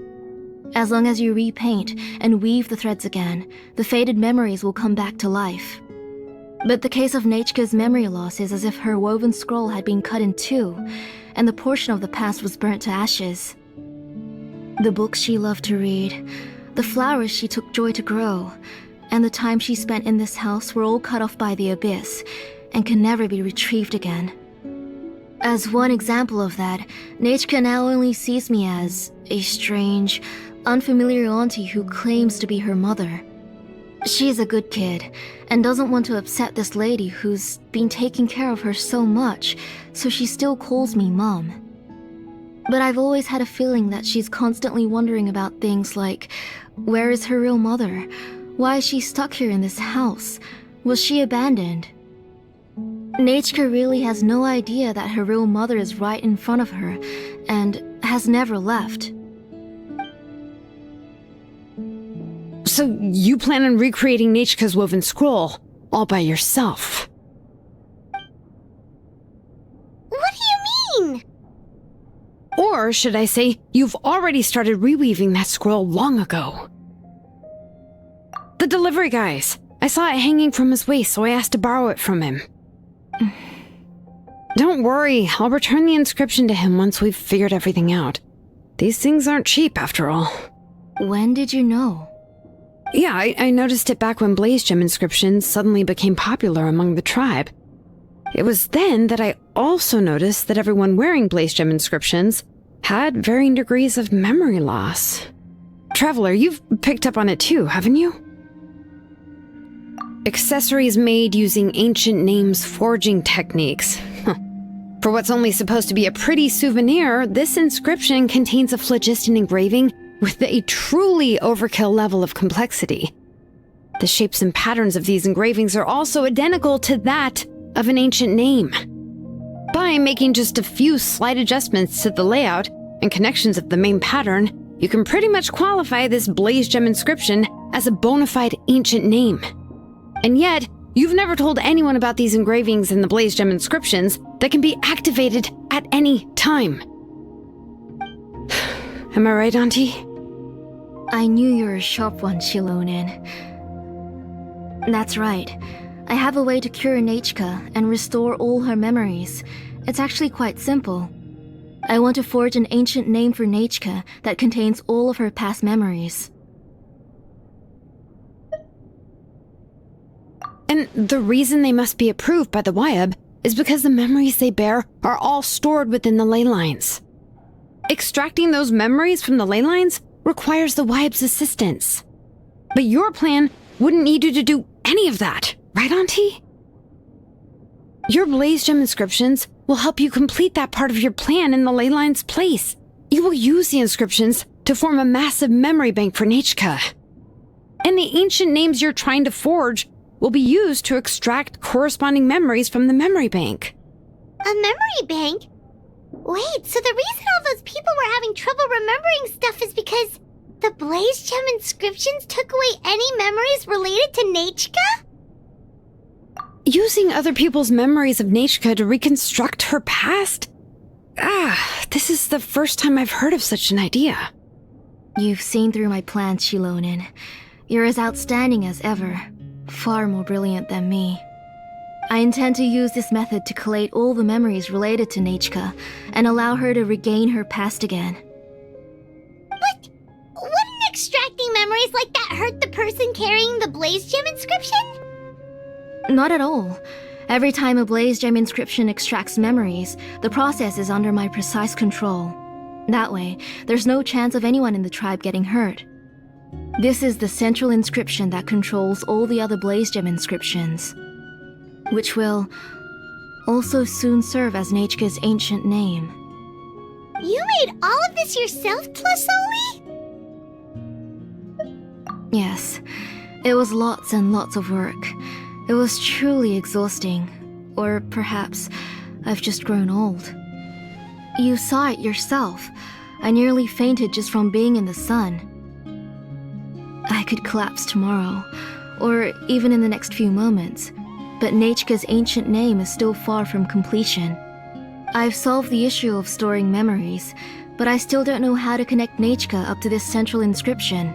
As long as you repaint and weave the threads again, the faded memories will come back to life. But the case of Nechka's memory loss is as if her woven scroll had been cut in two, and the portion of the past was burnt to ashes. The books she loved to read, the flowers she took joy to grow, and the time she spent in this house were all cut off by the abyss, and can never be retrieved again. As one example of that, Nechka now only sees me as a strange, unfamiliar auntie who claims to be her mother. She's a good kid, and doesn't want to upset this lady who's been taking care of her so much, so she still calls me Mom. But I've always had a feeling that she's constantly wondering about things like, where is her real mother? Why is she stuck here in this house? Was she abandoned? Nechka really has no idea that her real mother is right in front of her, and has never left. So you plan on recreating Nechka's woven scroll all by yourself? What do you mean? Or should I say, you've already started reweaving that scroll long ago. The delivery guys. I saw it hanging from his waist, so I asked to borrow it from him. Don't worry, I'll return the inscription to him once we've figured everything out. These things aren't cheap, after all. When did you know? Yeah, I noticed it back when Blaze Gem inscriptions suddenly became popular among the tribe. It was then that I also noticed that everyone wearing Blaze Gem inscriptions had varying degrees of memory loss. Traveler, you've picked up on it too, haven't you? Accessories made using ancient names forging techniques. For what's only supposed to be a pretty souvenir, this inscription contains a phlogiston engraving with a truly overkill level of complexity. The shapes and patterns of these engravings are also identical to that of an ancient name. By making just a few slight adjustments to the layout and connections of the main pattern, you can pretty much qualify this Blaze Gem inscription as a bona fide ancient name. And yet, you've never told anyone about these engravings in the Blaze Gem inscriptions that can be activated at any time. Am I right, Auntie? I knew you were a sharp one, Xilonen. That's right. I have a way to cure Nechka and restore all her memories. It's actually quite simple. I want to forge an ancient name for Nechka that contains all of her past memories. And the reason they must be approved by the Wyab is because the memories they bear are all stored within the ley lines. Extracting those memories from the ley lines requires the Wyab's assistance. But your plan wouldn't need you to do any of that, right, Auntie? Your Blaze Gem inscriptions will help you complete that part of your plan in the ley line's place. You will use the inscriptions to form a massive memory bank for Nechka. And the ancient names you're trying to forge will be used to extract corresponding memories from the memory bank. A memory bank? Wait, so the reason all those people were having trouble remembering stuff is because the Blaze Gem inscriptions took away any memories related to Nechka? Using other people's memories of Nechka to reconstruct her past? This is the first time I've heard of such an idea. You've seen through my plans, Xilonen. You're as outstanding as ever. Far more brilliant than me. I intend to use this method to collate all the memories related to Nechka and allow her to regain her past again. But wouldn't extracting memories like that hurt the person carrying the Blaze Gem inscription? Not at all. Every time a Blaze Gem inscription extracts memories, the process is under my precise control. That way, there's no chance of anyone in the tribe getting hurt. This is the central inscription that controls all the other Blaze Gem inscriptions, which will also soon serve as Nechka's ancient name. You made all of this yourself, Tlasoli? Yes, it was lots and lots of work. It was truly exhausting. Or perhaps I've just grown old. You saw it yourself. I nearly fainted just from being in the sun. I could collapse tomorrow, or even in the next few moments, but Nechka's ancient name is still far from completion. I've solved the issue of storing memories, but I still don't know how to connect Nechka up to this central inscription.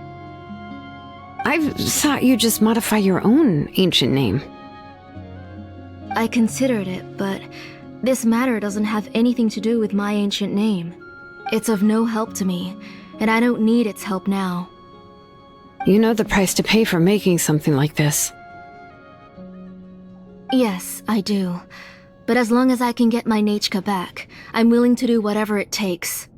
I thought you just modify your own ancient name. I considered it, but this matter doesn't have anything to do with my ancient name. It's of no help to me, and I don't need its help now. You know the price to pay for making something like this. Yes, I do. But as long as I can get my Nechka back, I'm willing to do whatever it takes.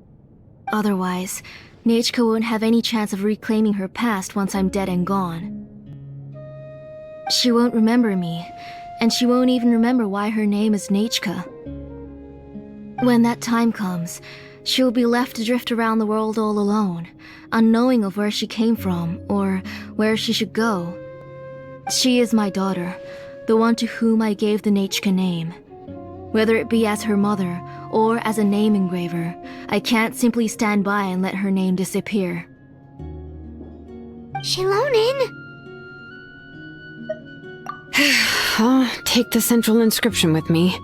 Otherwise, Nechka won't have any chance of reclaiming her past once I'm dead and gone. She won't remember me, and she won't even remember why her name is Nechka. When that time comes, she'll be left to drift around the world all alone, unknowing of where she came from or where she should go. She is my daughter, the one to whom I gave the Nechka name. Whether it be as her mother or as a name engraver, I can't simply stand by and let her name disappear. Xilonen! I'll take the central inscription with me.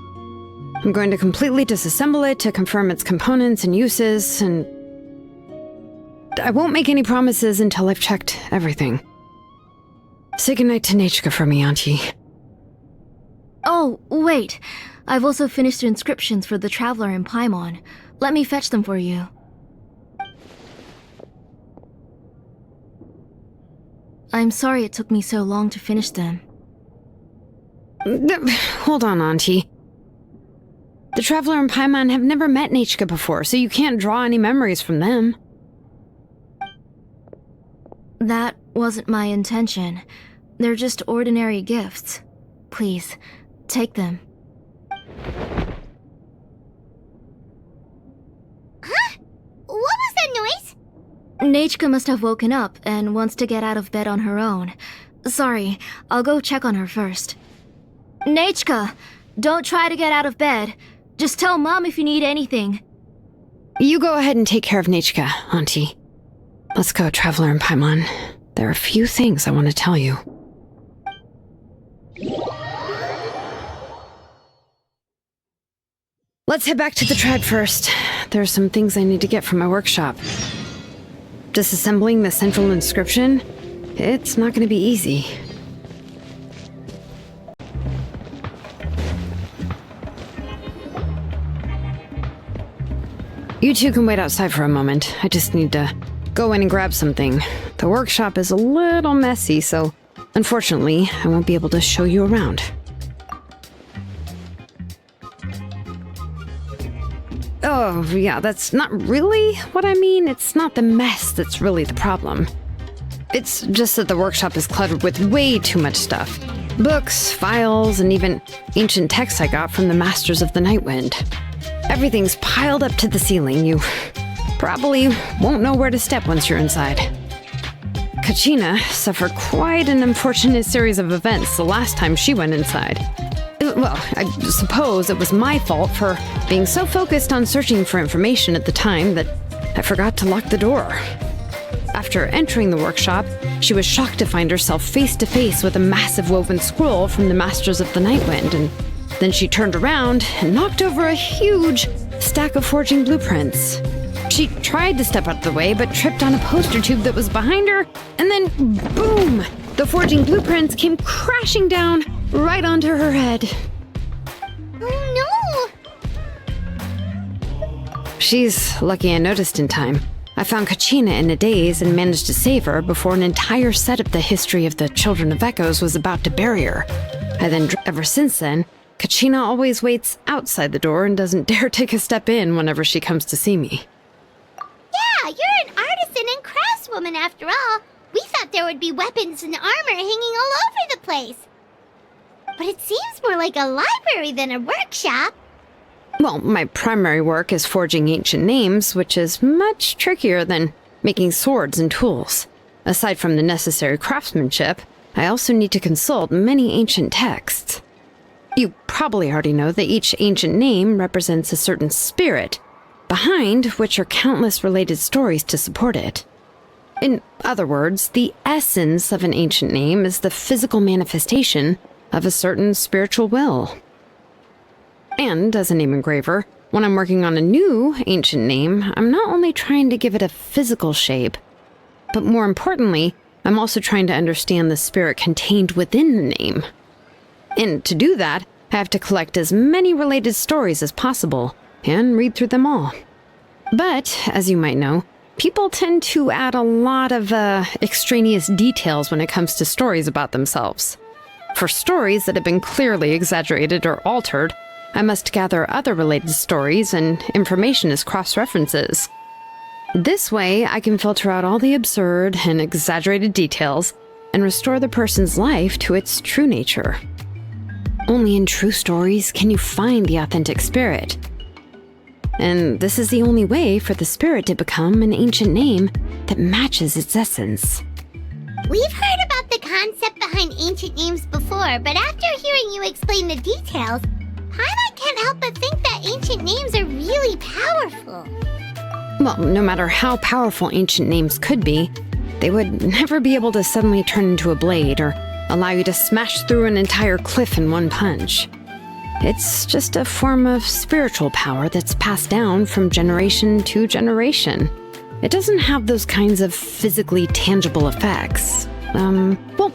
I'm going to completely disassemble it to confirm its components and uses, and I won't make any promises until I've checked everything. Say goodnight to Nechka for me, Auntie. Oh, wait. I've also finished inscriptions for the Traveler in Paimon. Let me fetch them for you. I'm sorry it took me so long to finish them. Hold on, Auntie. The Traveler and Paimon have never met Nechka before, so you can't draw any memories from them. That wasn't my intention. They're just ordinary gifts. Please, take them. Huh? What was that noise? Nechka must have woken up and wants to get out of bed on her own. Sorry, I'll go check on her first. Nechka! Don't try to get out of bed. Just tell Mom if you need anything. You go ahead and take care of Nechka, Auntie. Let's go, Traveler and Paimon. There are a few things I want to tell you. Let's head back to the tribe first. There are some things I need to get from my workshop. Disassembling the central inscription? It's not going to be easy. You two can wait outside for a moment. I just need to go in and grab something. The workshop is a little messy, so unfortunately, I won't be able to show you around. Oh, yeah, that's not really what I mean. It's not the mess that's really the problem. It's just that the workshop is cluttered with way too much stuff. Books, files, and even ancient texts I got from the Masters of the Nightwind. Everything's piled up to the ceiling. You probably won't know where to step once you're inside. Kachina suffered quite an unfortunate series of events the last time she went inside. Well, I suppose it was my fault for being so focused on searching for information at the time that I forgot to lock the door. After entering the workshop, she was shocked to find herself face to face with a massive woven scroll from the Masters of the Nightwind, and then she turned around and knocked over a huge stack of forging blueprints. She tried to step out of the way, but tripped on a poster tube that was behind her, and then boom! The forging blueprints came crashing down right onto her head. Oh no! She's lucky I noticed in time. I found Kachina in a daze and managed to save her before an entire set of the history of the Children of Echoes was about to bury her. Ever since then, Kachina always waits outside the door and doesn't dare take a step in whenever she comes to see me. Yeah, you're an artisan and craftswoman after all. We thought there would be weapons and armor hanging all over the place. But it seems more like a library than a workshop. Well, my primary work is forging ancient names, which is much trickier than making swords and tools. Aside from the necessary craftsmanship, I also need to consult many ancient texts. You probably already know that each ancient name represents a certain spirit, behind which are countless related stories to support it. In other words, the essence of an ancient name is the physical manifestation of a certain spiritual will. And as a name engraver, when I'm working on a new ancient name, I'm not only trying to give it a physical shape, but more importantly, I'm also trying to understand the spirit contained within the name. And to do that, I have to collect as many related stories as possible and read through them all. But, as you might know, people tend to add a lot of extraneous details when it comes to stories about themselves. For stories that have been clearly exaggerated or altered, I must gather other related stories and information as cross-references. This way, I can filter out all the absurd and exaggerated details and restore the person's life to its true nature. Only in true stories can you find the authentic spirit. And this is the only way for the spirit to become an ancient name that matches its essence. We've heard about the concept behind ancient names before, but after hearing you explain the details, Paimon can't help but think that ancient names are really powerful. Well, no matter how powerful ancient names could be, they would never be able to suddenly turn into a blade or allow you to smash through an entire cliff in one punch. It's just a form of spiritual power that's passed down from generation to generation. It doesn't have those kinds of physically tangible effects. Well,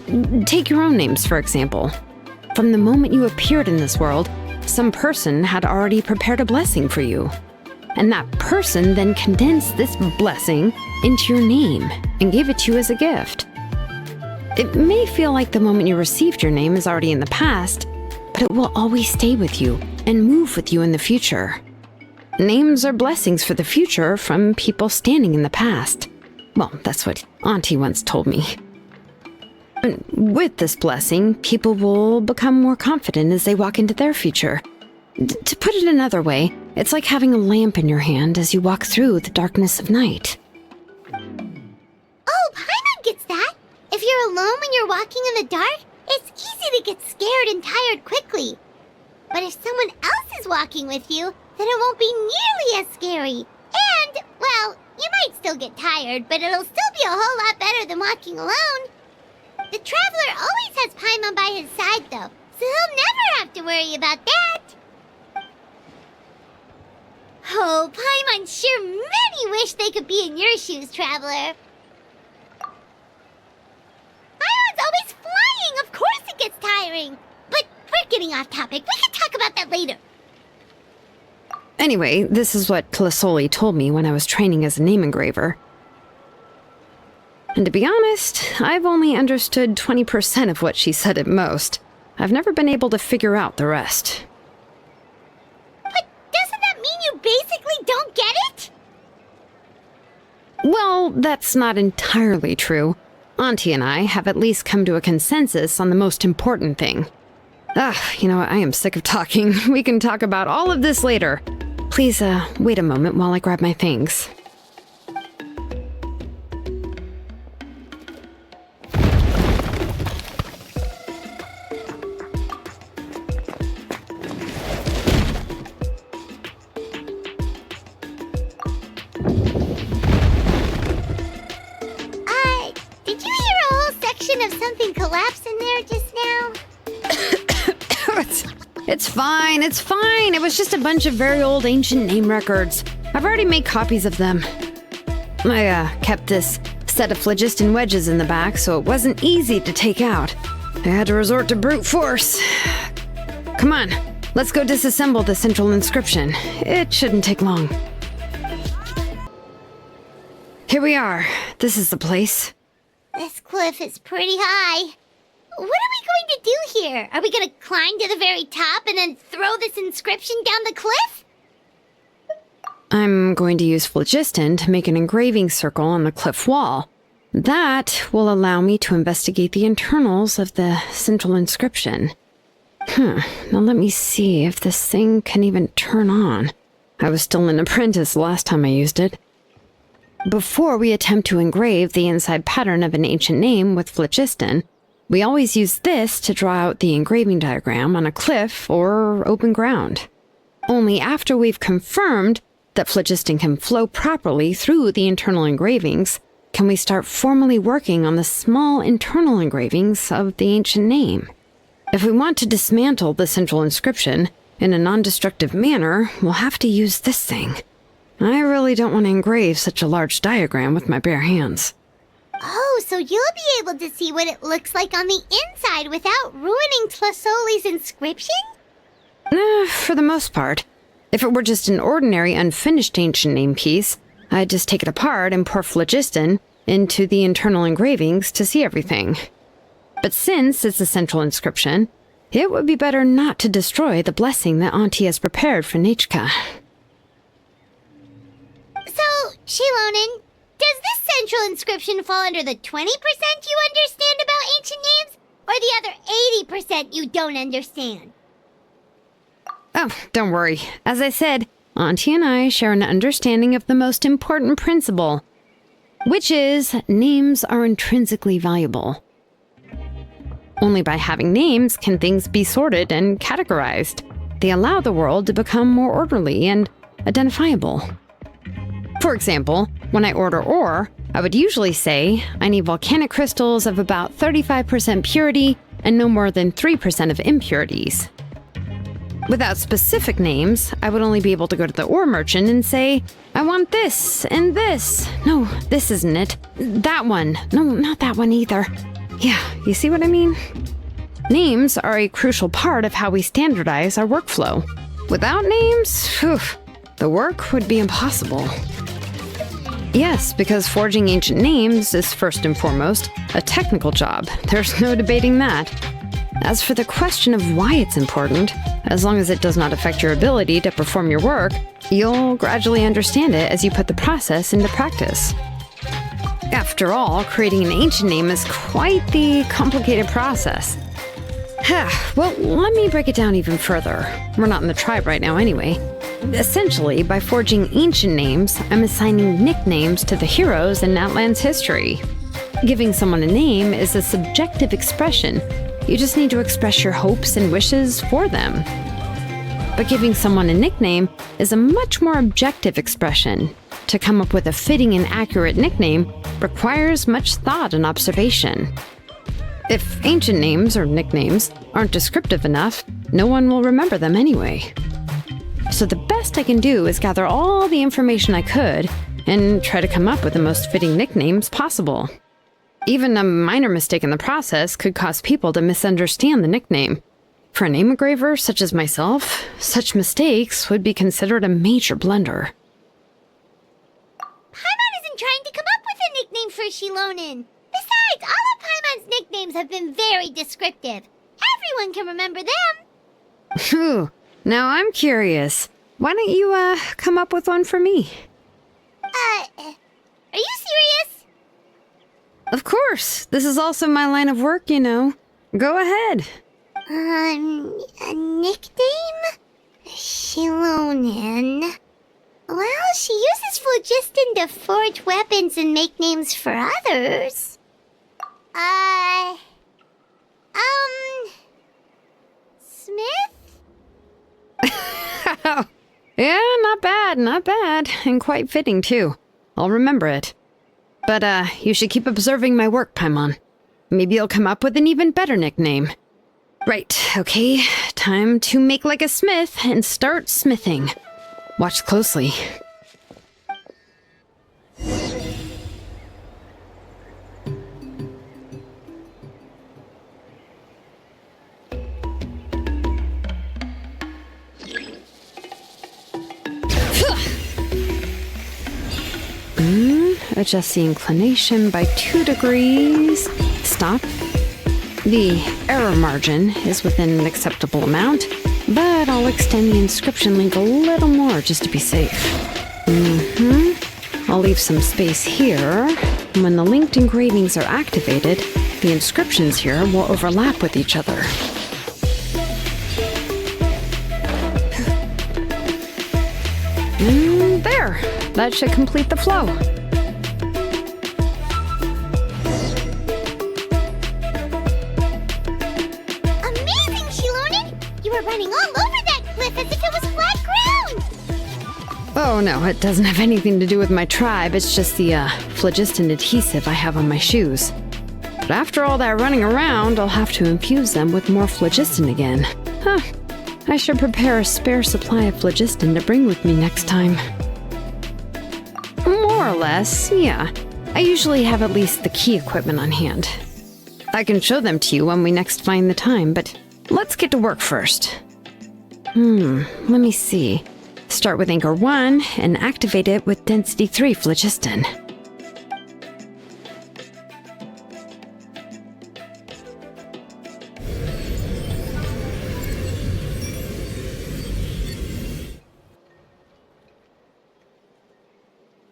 take your own names, for example. From the moment you appeared in this world, some person had already prepared a blessing for you. And that person then condensed this blessing into your name and gave it to you as a gift. It may feel like the moment you received your name is already in the past, but it will always stay with you and move with you in the future. Names are blessings for the future from people standing in the past. Well, that's what Auntie once told me. And with this blessing, people will become more confident as they walk into their future. To put it another way, it's like having a lamp in your hand as you walk through the darkness of night. Oh, Paimon gets that. If you're alone when you're walking in the dark, it's easy to get scared and tired quickly. But if someone else is walking with you, then it won't be nearly as scary. And, well, you might still get tired, but it'll still be a whole lot better than walking alone. The Traveler always has Paimon by his side, though, so he'll never have to worry about that. Oh, Paimon sure many wish they could be in your shoes, Traveler. Paimon's always flying, of course it gets tiring. But we're getting off topic. We can talk about that later. Anyway, this is what Tlisoli told me when I was training as a name engraver. And to be honest, I've only understood 20% of what she said at most. I've never been able to figure out the rest. But doesn't that mean you basically don't get it? Well, that's not entirely true. Auntie and I have at least come to a consensus on the most important thing. You know what? I am sick of talking. We can talk about all of this later. Please, wait a moment while I grab my things. Did you hear a whole section of something collapse in there just now? It's fine, it's fine. It was just a bunch of very old ancient name records. I've already made copies of them. I kept this set of phlogiston wedges in the back, so it wasn't easy to take out. I had to resort to brute force. Come on, let's go disassemble the central inscription. It shouldn't take long. Here we are. This is the place. This cliff is pretty high. What are we going to do here? Are we going to climb to the very top and then throw this inscription down the cliff? I'm going to use phlogiston to make an engraving circle on the cliff wall. That will allow me to investigate the internals of the central inscription. Now let me see if this thing can even turn on. I was still an apprentice last time I used it. Before we attempt to engrave the inside pattern of an ancient name with phlogiston, we always use this to draw out the engraving diagram on a cliff or open ground. Only after we've confirmed that phlogiston can flow properly through the internal engravings can we start formally working on the small internal engravings of the ancient name. If we want to dismantle the central inscription in a non-destructive manner, we'll have to use this thing. I really don't want to engrave such a large diagram with my bare hands. Oh, so you'll be able to see what it looks like on the inside without ruining Tlasoli's inscription? For the most part. If it were just an ordinary unfinished ancient name piece, I'd just take it apart and pour phlogiston into the internal engravings to see everything. But since it's a central inscription, it would be better not to destroy the blessing that Auntie has prepared for Nechka. So, Xilonen, does this central inscription fall under the 20% you understand about ancient names, or the other 80% you don't understand? Oh, don't worry. As I said, Auntie and I share an understanding of the most important principle, which is names are intrinsically valuable. Only by having names can things be sorted and categorized. They allow the world to become more orderly and identifiable. For example, when I order ore, I would usually say I need volcanic crystals of about 35% purity and no more than 3% of impurities. Without specific names, I would only be able to go to the ore merchant and say, I want this and this. No, this isn't it. That one. No, not that one either. Yeah, you see what I mean? Names are a crucial part of how we standardize our workflow. Without names, the work would be impossible. Yes, because forging ancient names is first and foremost a technical job. There's no debating that. As for the question of why it's important, as long as it does not affect your ability to perform your work, you'll gradually understand it as you put the process into practice. After all, creating an ancient name is quite the complicated process. Well, let me break it down even further. We're not in the tribe right now anyway. Essentially, by forging ancient names, I'm assigning nicknames to the heroes in Natlan's history. Giving someone a name is a subjective expression. You just need to express your hopes and wishes for them. But giving someone a nickname is a much more objective expression. To come up with a fitting and accurate nickname requires much thought and observation. If ancient names or nicknames aren't descriptive enough, no one will remember them anyway. So the best I can do is gather all the information I could and try to come up with the most fitting nicknames possible. Even a minor mistake in the process could cause people to misunderstand the nickname. For a name engraver such as myself, such mistakes would be considered a major blunder. Paimon isn't trying to come up with a nickname for Xilonen. Besides, all of Paimon's nicknames have been very descriptive. Everyone can remember them. Phew. Now I'm curious. Why don't you, come up with one for me? Are you serious? Of course. This is also my line of work, you know. Go ahead. A nickname? Xilonen. Well, she uses phlogiston to forge weapons and make names for others. Smith? Yeah, not bad, and quite fitting, too. I'll remember it. But, you should keep observing my work, Paimon. Maybe you'll come up with an even better nickname. Right, okay, time to make like a smith and start smithing. Watch closely. Adjust the inclination by 2 degrees. Stop. The error margin is within an acceptable amount, but I'll extend the inscription link a little more just to be safe. I'll leave some space here. When the linked engravings are activated, the inscriptions here will overlap with each other. There! That should complete the flow. Oh no, it doesn't have anything to do with my tribe. It's just the phlogiston adhesive I have on my shoes. But after all that running around, I'll have to infuse them with more phlogiston again. Huh. I should prepare a spare supply of phlogiston to bring with me next time. More or less, yeah. I usually have at least the key equipment on hand. I can show them to you when we next find the time, but let's get to work first. Let me see. Start with Anchor 1 and activate it with Density 3 phlogiston.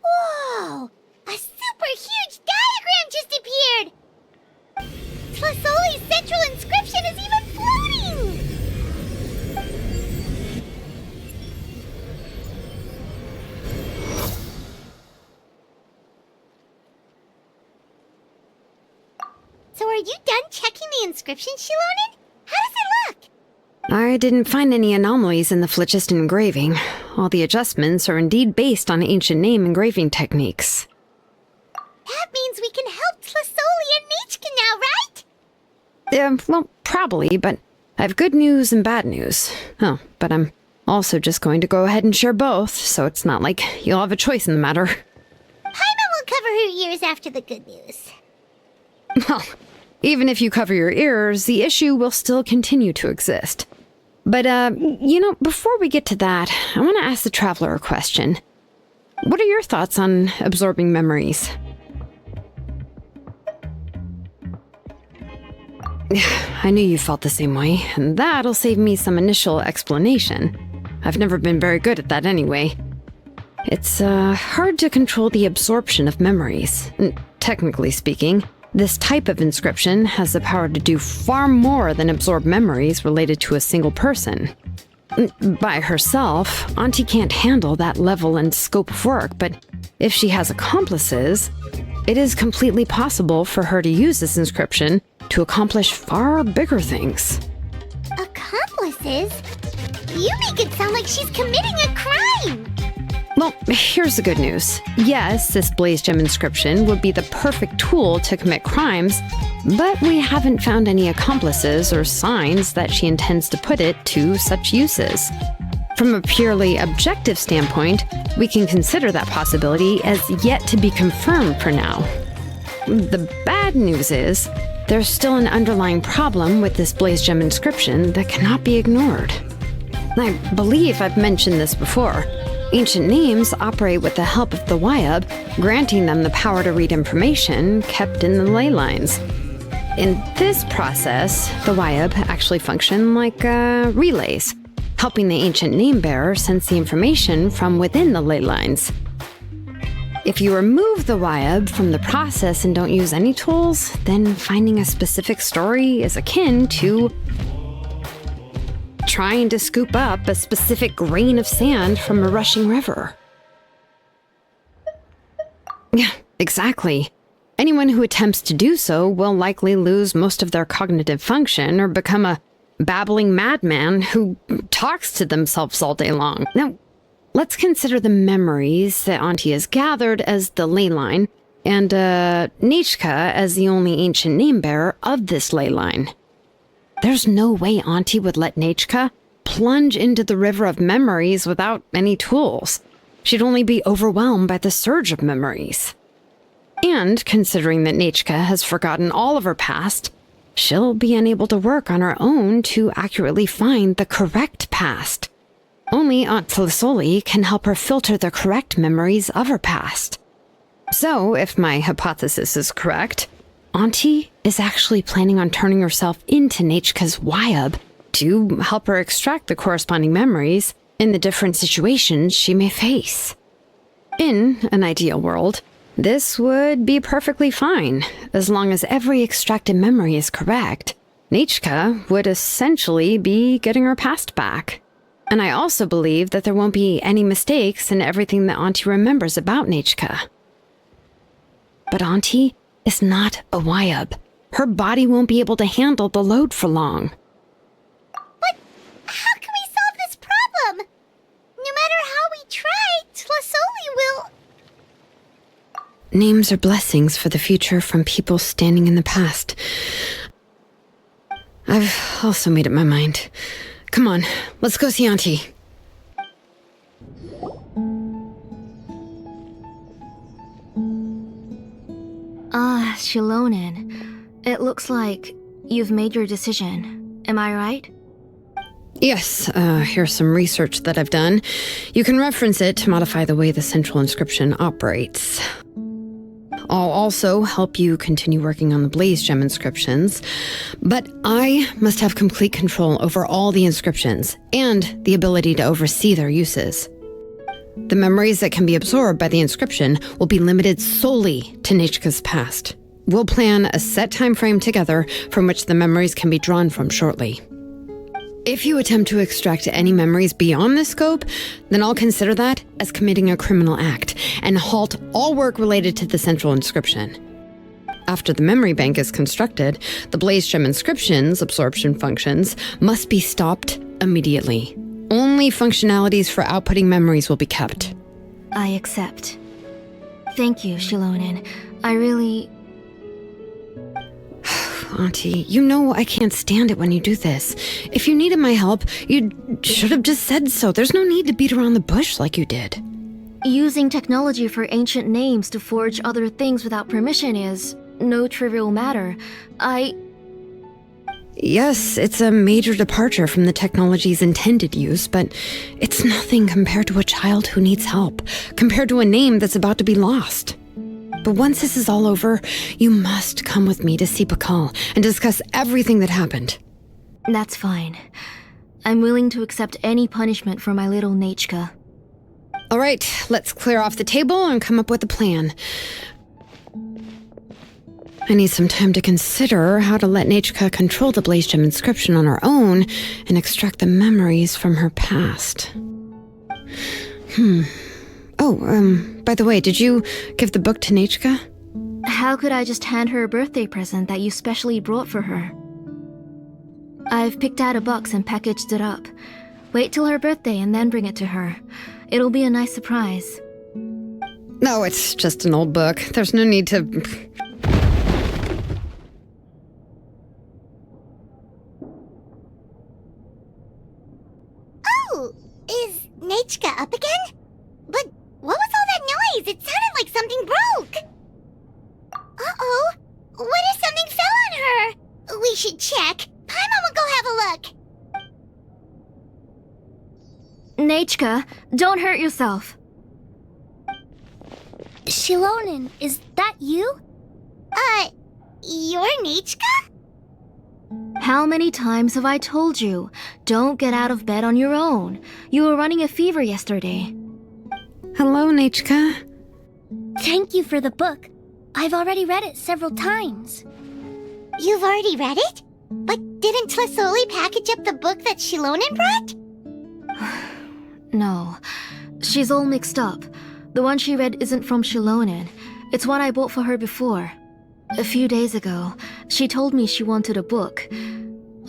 Whoa! A super huge diagram just appeared! Tlasoli's central inscription is even floating! So are you done checking the inscription, Xilonen? How does it look? I didn't find any anomalies in the phlogiston engraving. All the adjustments are indeed based on ancient name engraving techniques. That means we can help Tlasoli and Nichka now, right? Well, probably, but I have good news and bad news. Oh, but I'm also just going to go ahead and share both, so it's not like you'll have a choice in the matter. Paimon will cover her ears after the good news. Well, even if you cover your ears, the issue will still continue to exist. But, before we get to that, I want to ask the Traveler a question. What are your thoughts on absorbing memories? I knew you felt the same way, and that'll save me some initial explanation. I've never been very good at that anyway. It's, hard to control the absorption of memories. Technically speaking, this type of inscription has the power to do far more than absorb memories related to a single person. By herself, Auntie can't handle that level and scope of work, but if she has accomplices, it is completely possible for her to use this inscription to accomplish far bigger things. Accomplices? You make it sound like she's committing a crime! Well, here's the good news. Yes, this Blaze Gem inscription would be the perfect tool to commit crimes, but we haven't found any accomplices or signs that she intends to put it to such uses. From a purely objective standpoint, we can consider that possibility as yet to be confirmed for now. The bad news is, there's still an underlying problem with this Blaze Gem inscription that cannot be ignored. I believe I've mentioned this before. Ancient names operate with the help of the Wyab, granting them the power to read information kept in the ley lines. In this process, the Wyab actually function like relays, helping the ancient name bearer sense the information from within the ley lines. If you remove the Wyab from the process and don't use any tools, then finding a specific story is akin to trying to scoop up a specific grain of sand from a rushing river. Yeah, exactly. Anyone who attempts to do so will likely lose most of their cognitive function or become a babbling madman who talks to themselves all day long. Now, let's consider the memories that Auntie has gathered as the ley line, and Nichka as the only ancient name bearer of this ley line. There's no way Auntie would let Nichka plunge into the river of memories without any tools. She'd only be overwhelmed by the surge of memories. And considering that Nichka has forgotten all of her past, she'll be unable to work on her own to accurately find the correct past. Only Aunt Tlasoli can help her filter the correct memories of her past. So, if my hypothesis is correct, Auntie is actually planning on turning herself into Nichka's Wyab to help her extract the corresponding memories in the different situations she may face. In an ideal world, this would be perfectly fine, as long as every extracted memory is correct. Nichka would essentially be getting her past back. And I also believe that there won't be any mistakes in everything that Auntie remembers about Nichka. But Auntie is not a Wyab. Her body won't be able to handle the load for long. But how can we solve this problem? No matter how we try, Names are blessings for the future from people standing in the past. I've also made up my mind. Come on, let's go see Auntie. Ah, Xilonen. It looks like you've made your decision. Am I right? Yes, here's some research that I've done. You can reference it to modify the way the central inscription operates. I'll also help you continue working on the Blaze Gem inscriptions, but I must have complete control over all the inscriptions and the ability to oversee their uses. The memories that can be absorbed by the inscription will be limited solely to Nechka's past. We'll plan a set time frame together from which the memories can be drawn from shortly. If you attempt to extract any memories beyond this scope, then I'll consider that as committing a criminal act and halt all work related to the central inscription. After the memory bank is constructed, the Blaze Gem inscription's absorption functions must be stopped immediately. Only functionalities for outputting memories will be kept. I accept. Thank you, Xilonen. I really... Auntie, you know I can't stand it when you do this. If you needed my help, you should have just said so. There's no need to beat around the bush like you did. Using technology for ancient names to forge other things without permission is no trivial matter. Yes, it's a major departure from the technology's intended use, but it's nothing compared to a child who needs help, compared to a name that's about to be lost. But once this is all over, you must come with me to see Pakal and discuss everything that happened. That's fine. I'm willing to accept any punishment for my little Nechka. All right, let's clear off the table and come up with a plan. I need some time to consider how to let Nechka control the Blaze Gem inscription on her own and extract the memories from her past. By the way, did you give the book to Nechka? How could I just hand her a birthday present that you specially brought for her? I've picked out a box and packaged it up. Wait till her birthday and then bring it to her. It'll be a nice surprise. No, it's just an old book. There's no need to... Oh! Is Nechka up again? But what was all that noise? It sounded like something broke. Uh-oh. What if something fell on her? We should check. Paimon will go have a look. Nechka, don't hurt yourself. Xilonen, is that you? You're Nechka? How many times have I told you? Don't get out of bed on your own. You were running a fever yesterday. Hello, Nechka. Thank you for the book. I've already read it several times. You've already read it? But didn't Tlasoli package up the book that Xilonen brought? No. She's all mixed up. The one she read isn't from Xilonen. It's one I bought for her before. A few days ago, she told me she wanted a book.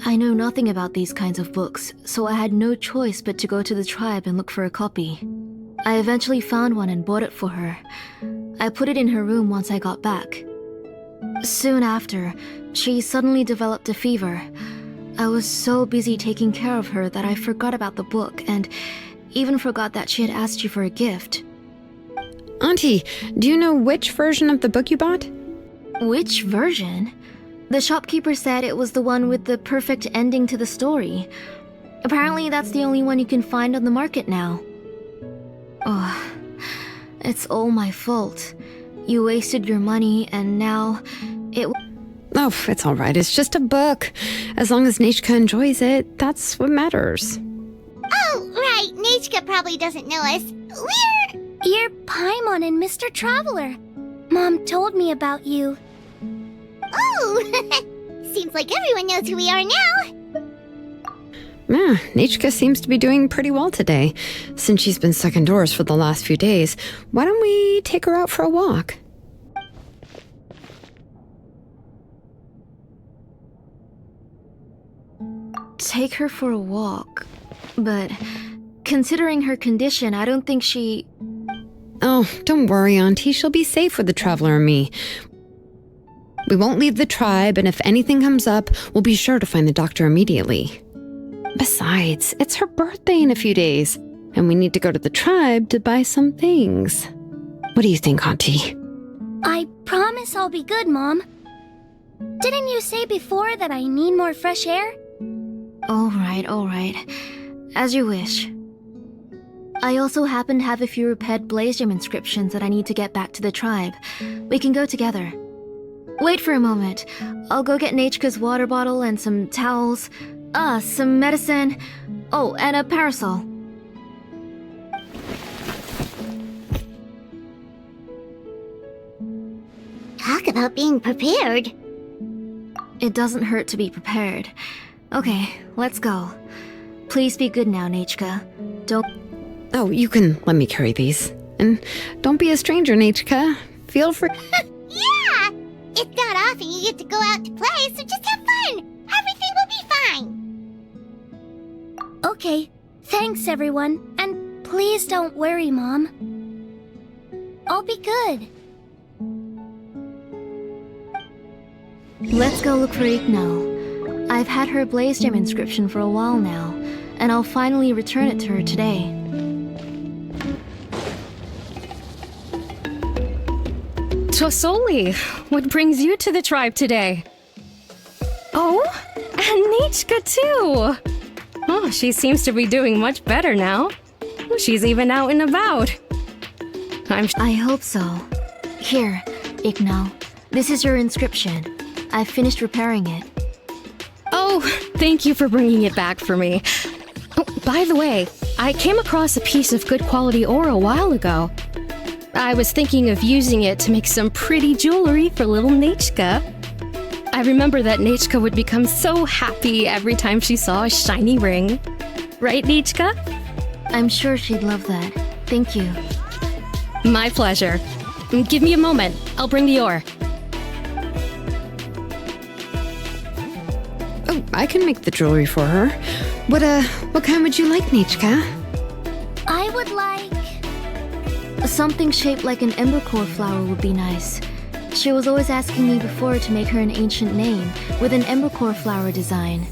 I know nothing about these kinds of books, so I had no choice but to go to the tribe and look for a copy. I eventually found one and bought it for her. I put it in her room once I got back. Soon after, she suddenly developed a fever. I was so busy taking care of her that I forgot about the book and even forgot that she had asked you for a gift. Auntie, do you know which version of the book you bought? Which version? The shopkeeper said it was the one with the perfect ending to the story. Apparently that's the only one you can find on the market now. Oh, it's all my fault. You wasted your money and now it... Oh, it's all right. It's just a book. As long as Nechka enjoys it, that's what matters. Oh, right. Nechka probably doesn't know us. You're Paimon and Mr. Traveler. Mom told me about you. Oh, seems like everyone knows who we are now. Yeah, Nechka seems to be doing pretty well today. Since she's been stuck indoors for the last few days, why don't we take her out for a walk? Take her for a walk. But considering her condition, I don't think she... Oh, don't worry, Auntie. She'll be safe with the Traveler and me. We won't leave the tribe, and if anything comes up, we'll be sure to find the doctor immediately. Besides, it's her birthday in a few days, and we need to go to the tribe to buy some things. What do you think, Auntie? I promise I'll be good, Mom. Didn't you say before that I need more fresh air? All right. As you wish. I also happen to have a few repaired blaze gem inscriptions that I need to get back to the tribe. We can go together. Wait for a moment. I'll go get Nechka's water bottle and some towels. Some medicine. Oh, and a parasol. Talk about being prepared. It doesn't hurt to be prepared. Okay, let's go. Please be good now, Nechka. Don't... Oh, you can let me carry these. And don't be a stranger, Nechka. Feel free... Yeah! It's not often you get to go out to play, so just have fun! Everything will be fine! Okay, thanks everyone. And please don't worry, Mom. I'll be good. Let's go look for Igno. I've had her blaze gem inscription for a while now, and I'll finally return it to her today. Tosoli, what brings you to the tribe today? Oh, and Nechka too! Oh, she seems to be doing much better now. She's even out and about. I hope so. Here, Igno. This is your inscription. I've finished repairing it. Oh, thank you for bringing it back for me. Oh, by the way, I came across a piece of good quality ore a while ago. I was thinking of using it to make some pretty jewelry for little Nechka. I remember that Nechka would become so happy every time she saw a shiny ring. Right, Nechka? I'm sure she'd love that. Thank you. My pleasure. Give me a moment. I'll bring the ore. Oh, I can make the jewelry for her. What kind would you like, Nechka? I would like... Something shaped like an embercore flower would be nice. She was always asking me before to make her an ancient name with an embercore flower design.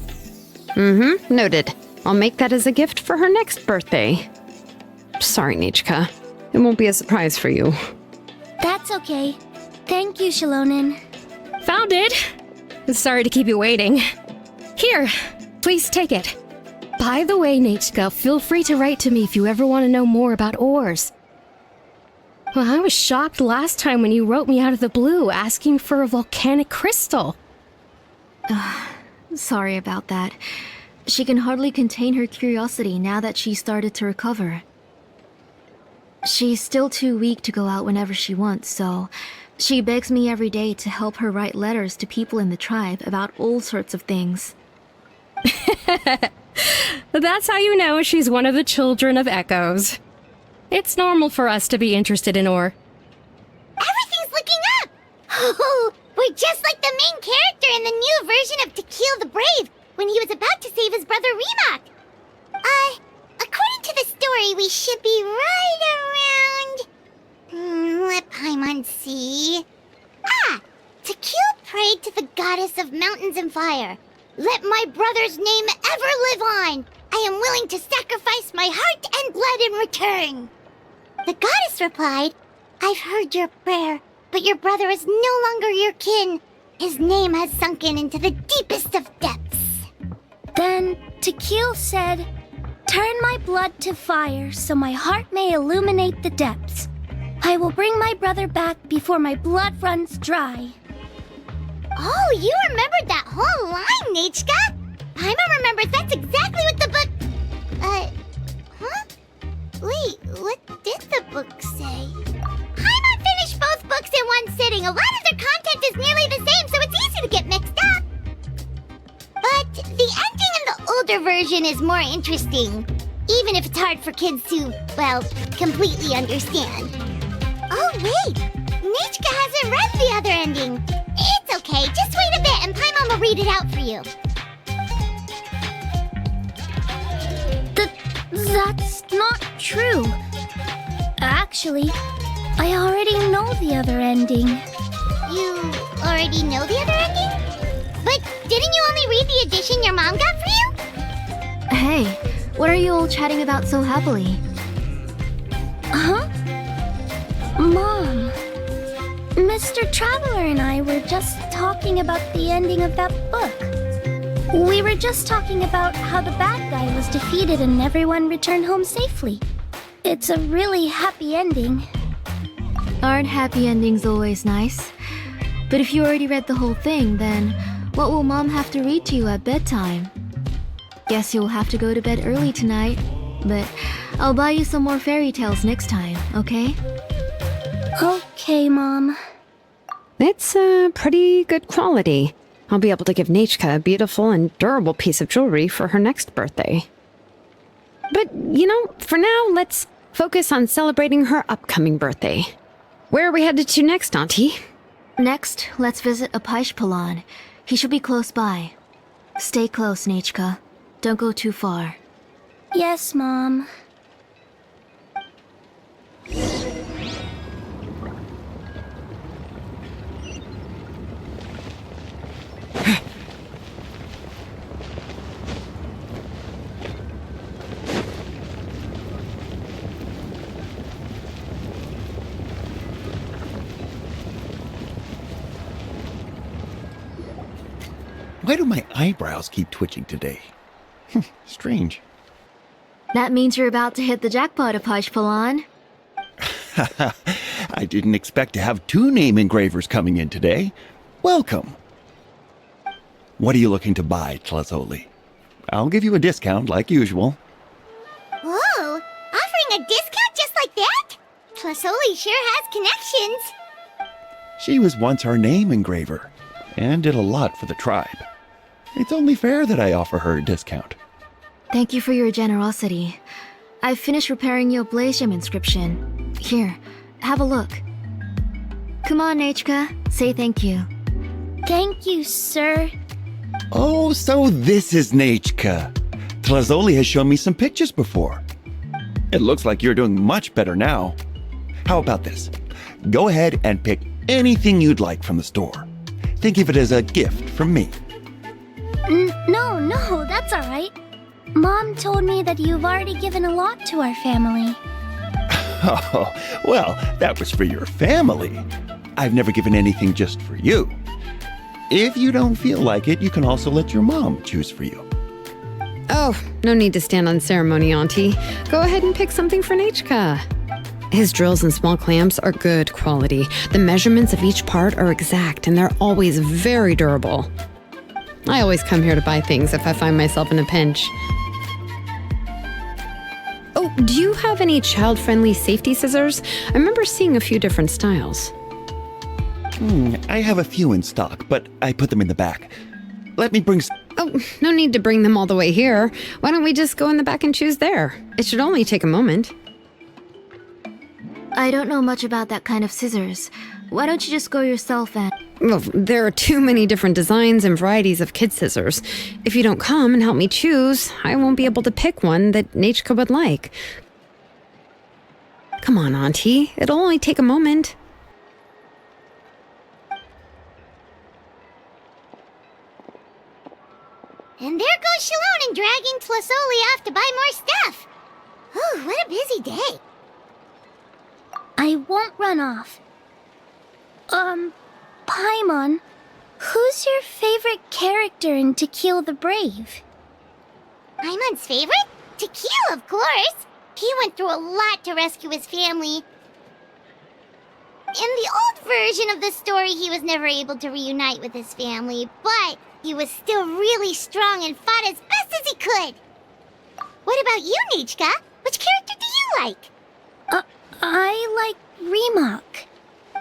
Mm-hmm, noted. I'll make that as a gift for her next birthday. Sorry, Nechka. It won't be a surprise for you. That's okay. Thank you, Xilonen. Found it! Sorry to keep you waiting. Here, please take it. By the way, Nechka, feel free to write to me if you ever want to know more about ores. Well, I was shocked last time when you wrote me out of the blue asking for a volcanic crystal. Sorry about that. She can hardly contain her curiosity now that she's started to recover. She's still too weak to go out whenever she wants, so she begs me every day to help her write letters to people in the tribe about all sorts of things. That's how you know she's one of the children of echoes. It's normal for us to be interested in ore. Everything's looking up! Oh, we're just like the main character in the new version of To Kill the Brave, when he was about to save his brother Remak. According to the story, we should be right around... let Paimon see... To Kill prayed to the goddess of mountains and fire. Let my brother's name ever live on! I am willing to sacrifice my heart and blood in return! The goddess replied, I've heard your prayer, but your brother is no longer your kin. His name has sunken into the deepest of depths. Then Tequil said, turn my blood to fire so my heart may illuminate the depths. I will bring my brother back before my blood runs dry. Oh, you remembered that whole line, Nechka! Paimon remembers that's exactly what the book... Wait, what did the book say? Paimon finished both books in one sitting. A lot of their content is nearly the same, so it's easy to get mixed up. But the ending in the older version is more interesting, even if it's hard for kids to, well, completely understand. Oh, wait! Nechka hasn't read the other ending. It's okay, just wait a bit and Paimon will read it out for you. That's not true. Actually, I already know the other ending. You already know the other ending? But didn't you only read the edition your mom got for you? Hey, what are you all chatting about so happily? Huh? Mom, Mr. Traveler and I were just talking about the ending of that book. We were just talking about how the bad guy was defeated and everyone returned home safely. It's a really happy ending. Aren't happy endings always nice? But if you already read the whole thing, then what will Mom have to read to you at bedtime? Guess you'll have to go to bed early tonight, but I'll buy you some more fairy tales next time, okay? Okay, Mom. It's pretty good quality. I'll be able to give Nechka a beautiful and durable piece of jewelry for her next birthday. But, for now, let's focus on celebrating her upcoming birthday. Where are we headed to next, Auntie? Next, let's visit Apishpalan. He should be close by. Stay close, Nechka. Don't go too far. Yes, Mom. Why do my eyebrows keep twitching today? Strange. That means you're about to hit the jackpot, Apishpalan. I didn't expect to have 2 name engravers coming in today. Welcome. What are you looking to buy, Tlazoli? I'll give you a discount like usual. Whoa! Offering a discount just like that? Tlazoli sure has connections. She was once our name engraver, and did a lot for the tribe. It's only fair that I offer her a discount. Thank you for your generosity. I've finished repairing your Blasium inscription. Here, have a look. Come on, Nechka. Say thank you. Thank you, sir. Oh, so this is Nechka. Tlazoli has shown me some pictures before. It looks like you're doing much better now. How about this? Go ahead and pick anything you'd like from the store. Think of it as a gift from me. No, that's all right. Mom told me that you've already given a lot to our family. Oh, well, that was for your family. I've never given anything just for you. If you don't feel like it, you can also let your mom choose for you. Oh, no need to stand on ceremony, Auntie. Go ahead and pick something for Nechka. His drills and small clamps are good quality. The measurements of each part are exact, and they're always very durable. I always come here to buy things if I find myself in a pinch. Oh, do you have any child-friendly safety scissors? I remember seeing a few different styles. I have a few in stock, but I put them in the back. Let me bring... Oh, no need to bring them all the way here. Why don't we just go in the back and choose there? It should only take a moment. I don't know much about that kind of scissors. Why don't you just go yourself and... Well, there are too many different designs and varieties of kid scissors. If you don't come and help me choose, I won't be able to pick one that Nechka would like. Come on, Auntie. It'll only take a moment. And there goes Xilonen dragging Tlazoli off to buy more stuff. Ooh, what a busy day. I won't run off. Paimon, who's your favorite character in To Kill the Brave? Paimon's favorite? To Kill, of course. He went through a lot to rescue his family. In the old version of the story, he was never able to reunite with his family, but he was still really strong and fought as best as he could. What about you, Nechka? Which character do you like? I like Remak.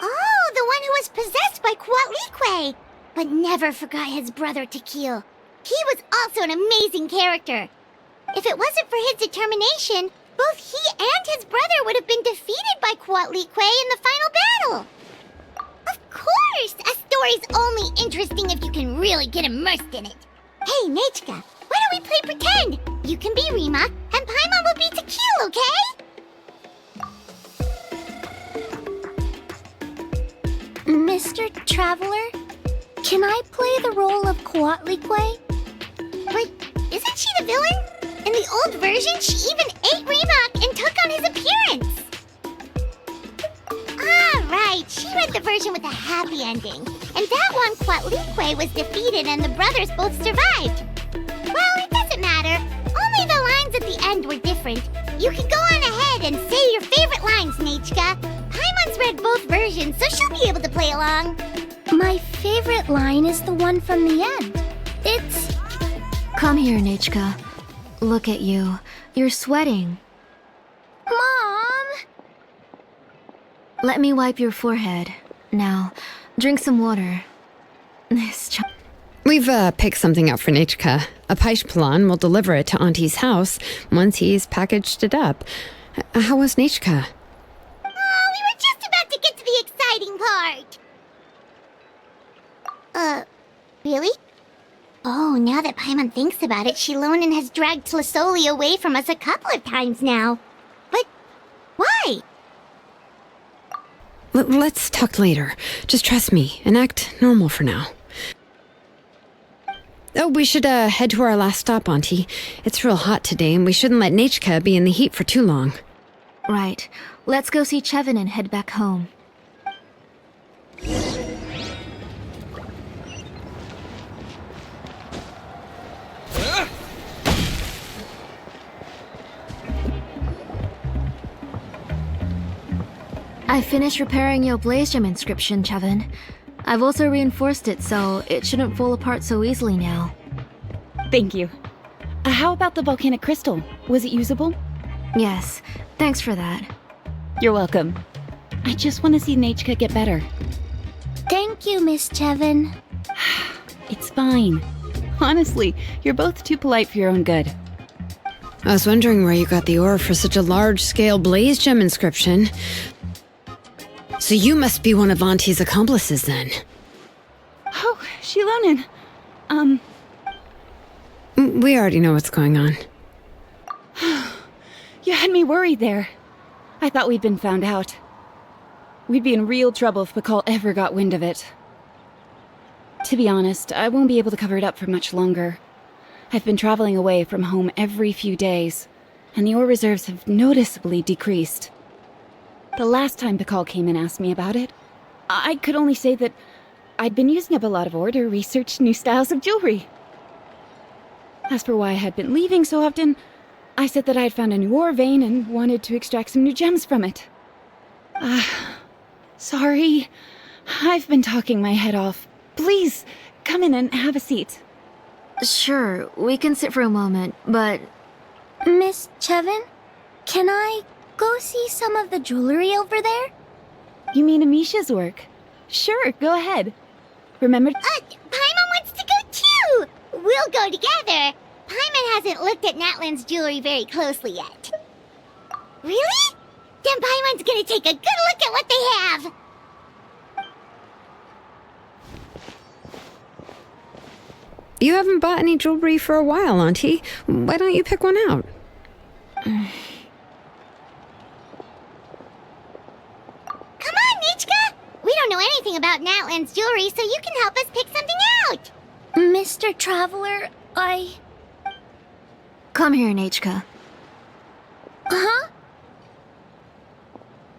Oh, the one who was possessed by Quatlique, but never forgot his brother Tequil. He was also an amazing character. If it wasn't for his determination, both he and his brother would have been defeated by Quatlique in the final battle. Of course! A story's only interesting if you can really get immersed in it. Hey, Nechka, why don't we play pretend? You can be Remak, and Paimon will be Tequil, okay? Mr. Traveler, can I play the role of Coatlicue? But isn't she the villain? In the old version, she even ate Remak and took on his appearance. Ah, right. She read the version with a happy ending. And that one, Coatlicue was defeated and the brothers both survived. Well, it doesn't matter. Only the lines at the end were different. You can go on ahead and say your favorite lines, Nechka. Paimon's read both versions, so she'll be able to play along. My favorite line is the one from the end. It's... Come here, Nechka. Look at you. You're sweating. Mom! Let me wipe your forehead. Now, drink some water. We've picked something up for Nechka. A Paishpalan will deliver it to Auntie's house once he's packaged it up. How was Nechka? Oh, we were just about to get to the exciting part. Really? Oh, now that Paimon thinks about it, Xilonen has dragged Tlisoli away from us a couple of times now. But why? Let's talk later. Just trust me and act normal for now. Oh, we should head to our last stop, Auntie. It's real hot today, and we shouldn't let Nechka be in the heat for too long. Right. Let's go see Chevin and head back home. I finished repairing your blaze gem inscription, Chevin. I've also reinforced it so it shouldn't fall apart so easily now. Thank you. How about the volcanic crystal? Was it usable? Yes, thanks for that. You're welcome. I just want to see Nechka get better. Thank you, Miss Chevin. It's fine. Honestly, you're both too polite for your own good. I was wondering where you got the ore for such a large-scale blaze gem inscription. So you must be one of Auntie's accomplices, then. Oh, Xilonen. We already know what's going on. You had me worried there. I thought we'd been found out. We'd be in real trouble if Pakal ever got wind of it. To be honest, I won't be able to cover it up for much longer. I've been traveling away from home every few days, and the ore reserves have noticeably decreased. The last time Pakal came and asked me about it, I could only say that I'd been using up a lot of ore to research new styles of jewelry. As for why I had been leaving so often, I said that I had found a new ore vein and wanted to extract some new gems from it. Sorry. I've been talking my head off. Please, come in and have a seat. Sure, we can sit for a moment, but... Miss Chevin, can I go see some of the jewelry over there? You mean Amisha's work? Sure, go ahead. Remember... Paimon wants to go too! We'll go together! Paimon hasn't looked at Natlan's jewelry very closely yet. Really? Then Paimon's gonna take a good look at what they have! You haven't bought any jewelry for a while, Auntie. Why don't you pick one out? Come on, Nechka! We don't know anything about Natlan's jewelry, so you can help us pick something out! Mr. Traveler, Come here, Nechka. Huh?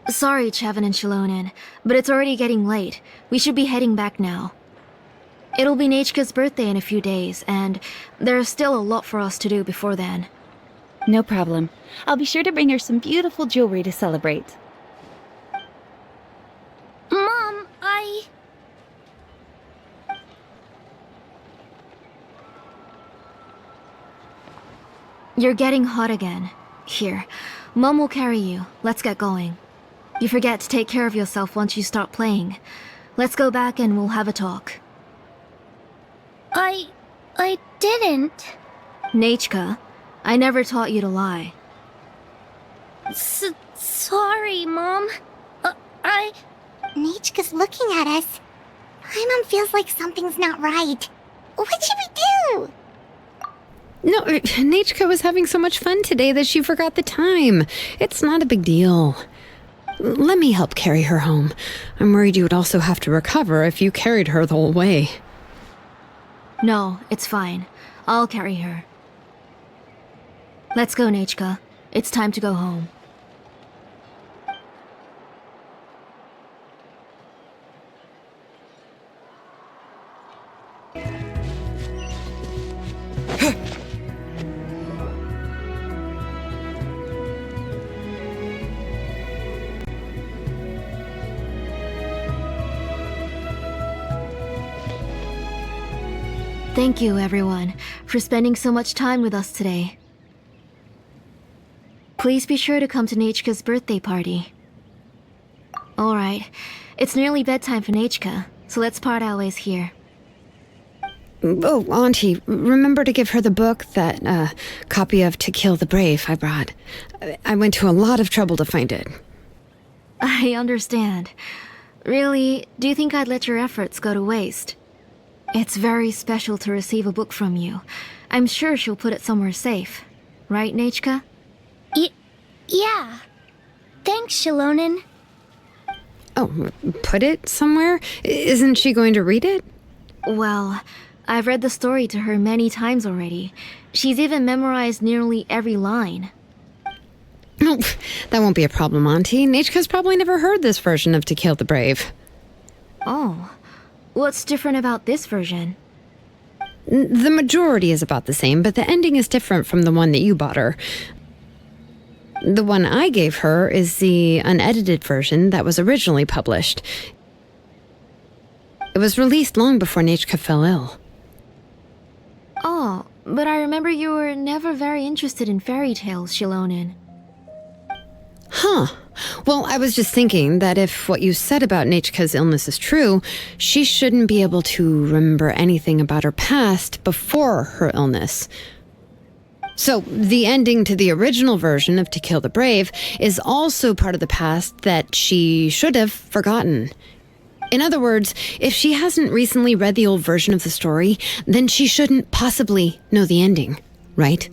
Sorry, Chevin and Xilonen, but it's already getting late. We should be heading back now. It'll be Nechka's birthday in a few days, and there's still a lot for us to do before then. No problem. I'll be sure to bring her some beautiful jewelry to celebrate. Mom, You're getting hot again. Here, Mom will carry you. Let's get going. You forget to take care of yourself once you start playing. Let's go back and we'll have a talk. I didn't. Nechka, I never taught you to lie. Sorry, Mom. Nechka's looking at us. Paimon feels like something's not right. What should we do? No, Nechka was having so much fun today that she forgot the time. It's not a big deal. Let me help carry her home. I'm worried you would also have to recover if you carried her the whole way. No, it's fine. I'll carry her. Let's go, Nechka. It's time to go home. Thank you, everyone, for spending so much time with us today. Please be sure to come to Nechka's birthday party. Alright, it's nearly bedtime for Nechka, so let's part our ways here. Oh, Auntie, remember to give her the book, that copy of To Kill the Brave I brought. I went to a lot of trouble to find it. I understand. Really, do you think I'd let your efforts go to waste? It's very special to receive a book from you. I'm sure she'll put it somewhere safe. Right, Nechka? Yeah. Thanks, Xilonen. Oh, put it somewhere? Isn't she going to read it? Well, I've read the story to her many times already. She's even memorized nearly every line. Oh, that won't be a problem, Auntie. Nechka's probably never heard this version of To Kill the Brave. Oh. What's different about this version? The majority is about the same, but the ending is different from the one that you bought her. The one I gave her is the unedited version that was originally published. It was released long before Nechka fell ill. Oh, but I remember you were never very interested in fairy tales, Xilonen. Huh. Well, I was just thinking that if what you said about Nechka's illness is true, she shouldn't be able to remember anything about her past before her illness. So, the ending to the original version of To Kill the Brave is also part of the past that she should have forgotten. In other words, if she hasn't recently read the old version of the story, then she shouldn't possibly know the ending, right?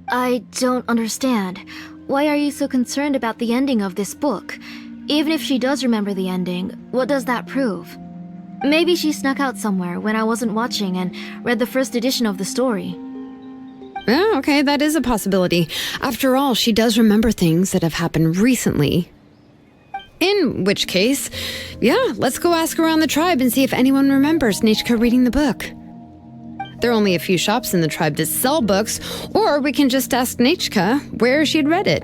I don't understand. Why are you so concerned about the ending of this book? Even if she does remember the ending, what does that prove? Maybe she snuck out somewhere when I wasn't watching and read the first edition of the story. Yeah, okay, that is a possibility. After all, she does remember things that have happened recently. In which case, yeah, let's go ask around the tribe and see if anyone remembers Nechka reading the book. There are only a few shops in the tribe that sell books, or we can just ask Nechka where she'd read it.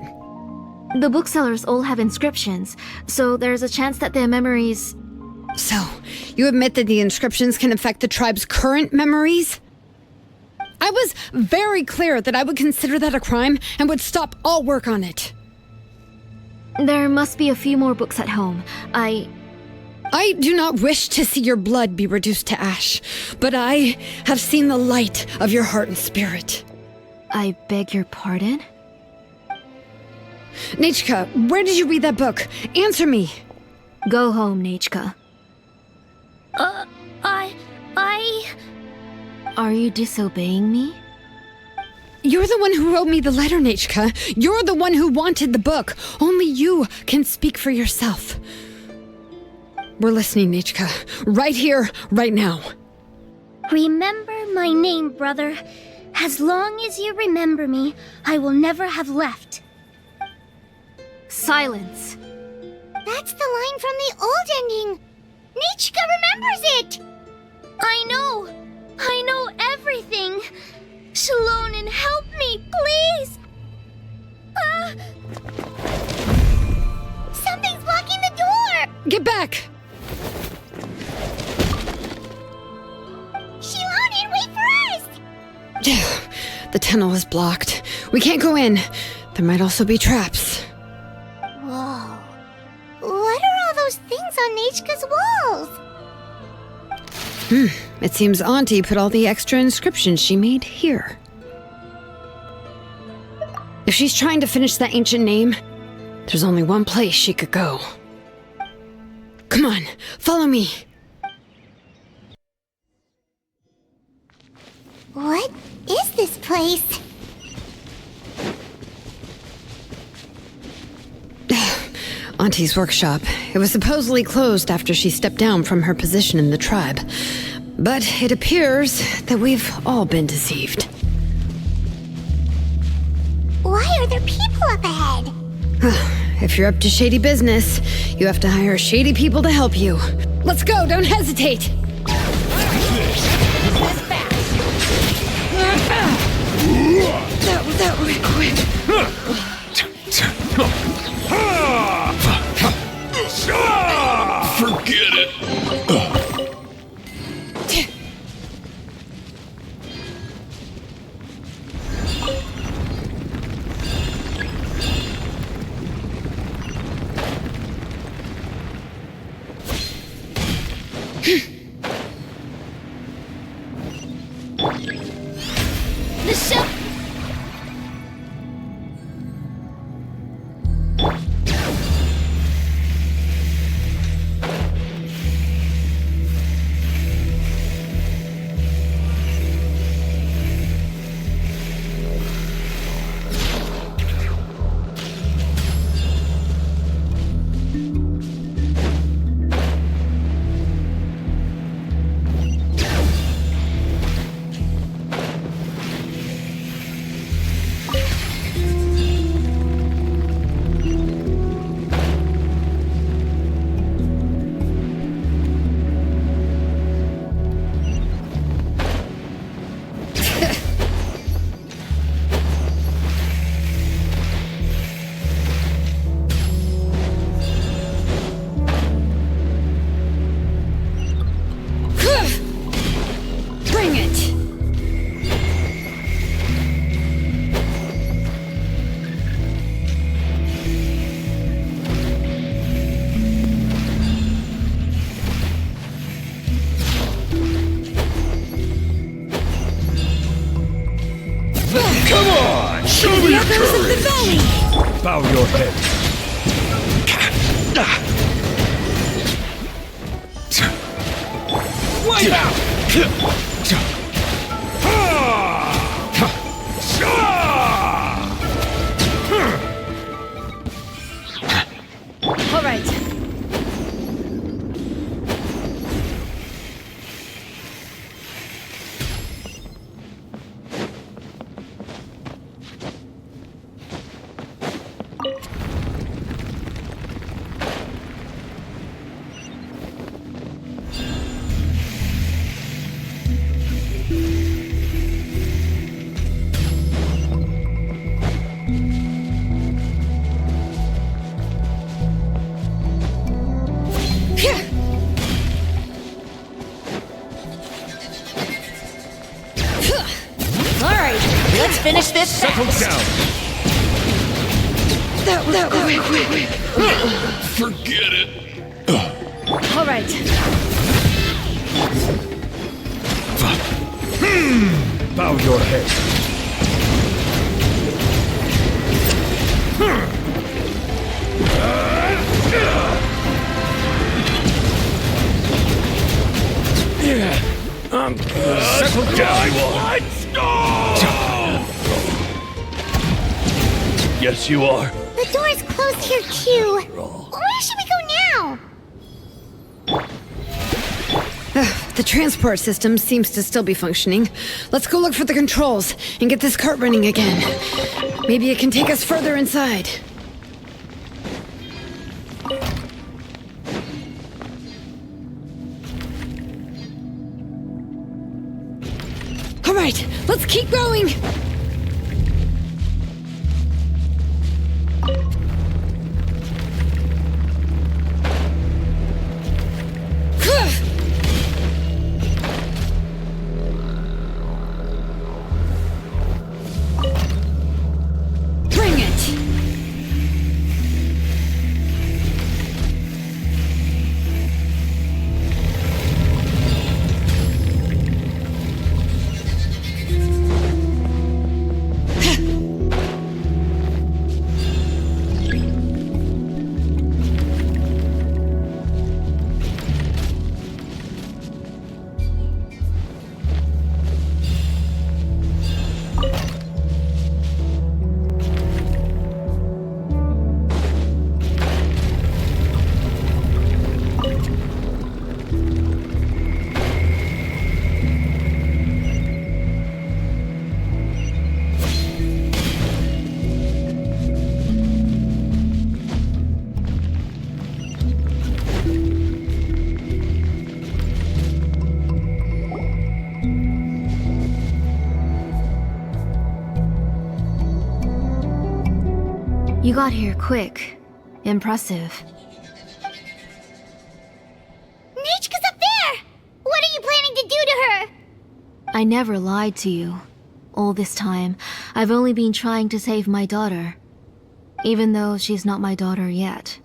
The booksellers all have inscriptions, so there's a chance that their memories... So, you admit that the inscriptions can affect the tribe's current memories? I was very clear that I would consider that a crime and would stop all work on it. There must be a few more books at home. I do not wish to see your blood be reduced to ash, but I have seen the light of your heart and spirit. I beg your pardon? Nechka, where did you read that book? Answer me. Go home, Nechka. Are you disobeying me? You're the one who wrote me the letter, Nechka. You're the one who wanted the book. Only you can speak for yourself. We're listening, Nechka. Right here, right now. Remember my name, brother. As long as you remember me, I will never have left. Silence. That's the line from the old ending. Nechka remembers it. I know everything. Xilonen, help me, please. Something's blocking the door. Get back. Xilonen, wait for us. The tunnel is blocked. We can't go in. There might also be traps. Whoa. What are all those things on Nechka's walls? It seems Auntie put all the extra inscriptions she made here. If she's trying to finish that ancient name, there's only one place she could go. Come on, follow me. What is this place? Auntie's workshop. It was supposedly closed after she stepped down from her position in the tribe. But it appears that we've all been deceived. Why are there people up ahead? If you're up to shady business, you have to hire shady people to help you. Let's go, don't hesitate! That was quick. Forget it. The ship. Bow your head. Wipe out! All right. Let's finish this Settle fast. down. That quick. Forget it. All right. Bow your head. Settle down. Let's go! Yes, you are. The door's closed here too. Where should we go now? The transport system seems to still be functioning. Let's go look for the controls and get this cart running again. Maybe it can take us further inside. All right, let's keep going. Bring it. You got here quick. Impressive. Nechka's up there! What are you planning to do to her? I never lied to you. All this time, I've only been trying to save my daughter. Even though she's not my daughter yet.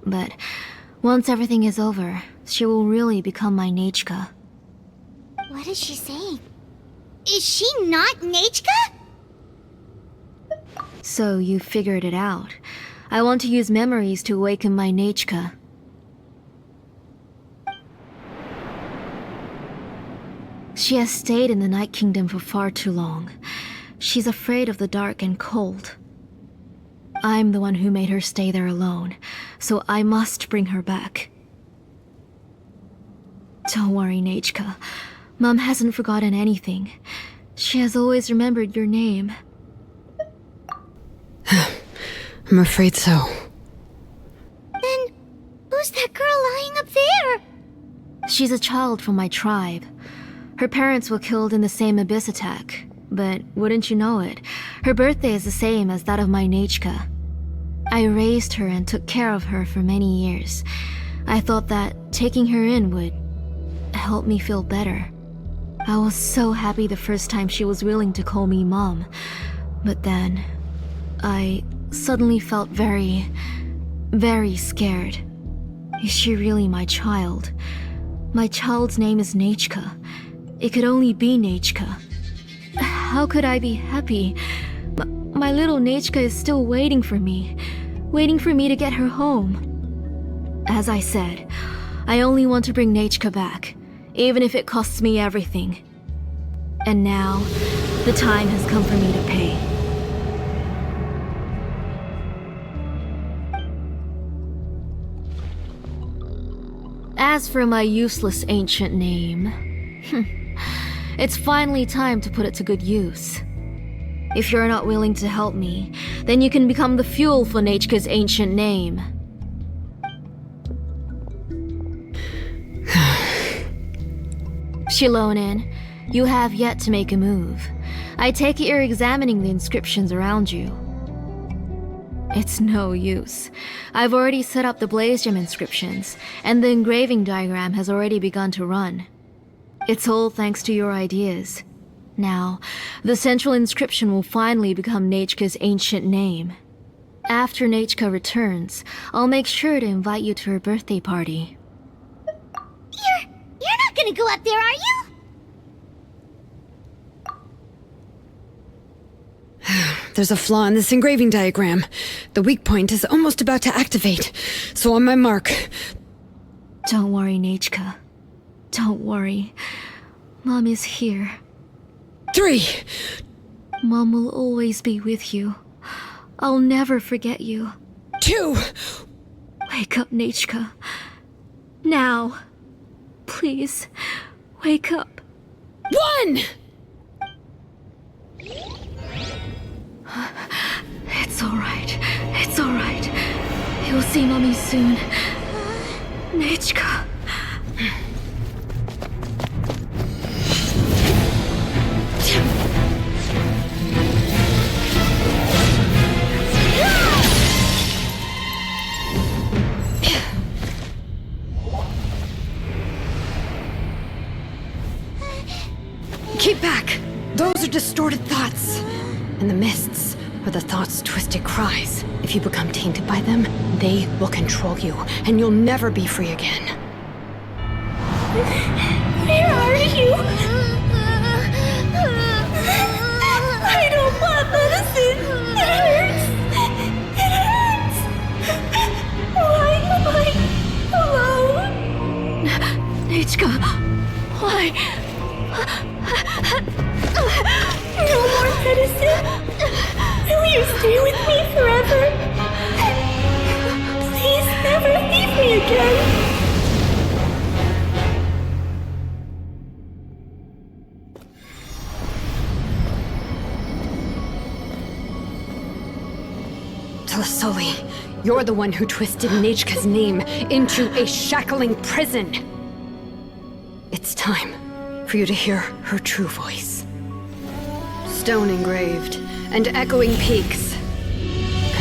But once everything is over, she will really become my Nechka. What is she saying? Is she not Nechka? So you figured it out. I want to use memories to awaken my Nechka. She has stayed in the Night Kingdom for far too long. She's afraid of the dark and cold. I'm the one who made her stay there alone, so I must bring her back. Don't worry, Nechka. Mom hasn't forgotten anything. She has always remembered your name. I'm afraid so. Then, who's that girl lying up there? She's a child from my tribe. Her parents were killed in the same abyss attack, but wouldn't you know it, her birthday is the same as that of my Nechka. I raised her and took care of her for many years. I thought that taking her in would help me feel better. I was so happy the first time she was willing to call me Mom, but then I suddenly felt very, very scared. Is she really my child? My child's name is Nechka. It could only be Nechka. How could I be happy? My little Nechka is still waiting for me to get her home. As I said, I only want to bring Nechka back, even if it costs me everything. And now, the time has come for me to pay. As for my useless ancient name, it's finally time to put it to good use. If you're not willing to help me, then you can become the fuel for Nechka's ancient name. Xilonen, you have yet to make a move. I take it you're examining the inscriptions around you. It's no use. I've already set up the Blaze Gem inscriptions, and the engraving diagram has already begun to run. It's all thanks to your ideas. Now, the central inscription will finally become Nechka's ancient name. After Nechka returns, I'll make sure to invite you to her birthday party. You're not gonna go up there, are you? There's a flaw in this engraving diagram. The weak point is almost about to activate. So on my mark. Don't worry, Nechka. Don't worry. Mom is here. 3. Mom will always be with you. I'll never forget you. 2. Wake up, Nechka. Now. Please, wake up. 1! It's alright. It's alright. You'll see Mommy soon. Nechka. Keep back! Those are distorted thoughts. In the mists are the thoughts' twisted cries. If you become tainted by them, they will control you, and you'll never be free again. Where are you? I don't want medicine. It hurts. It hurts. Why am I alone? Nechka, why? No more medicine. Will you stay with me forever? Please never leave me again. Tlasoli, you're the one who twisted Nechka's name into a shackling prison. It's time for you to hear her true voice. Stone engraved and echoing peaks,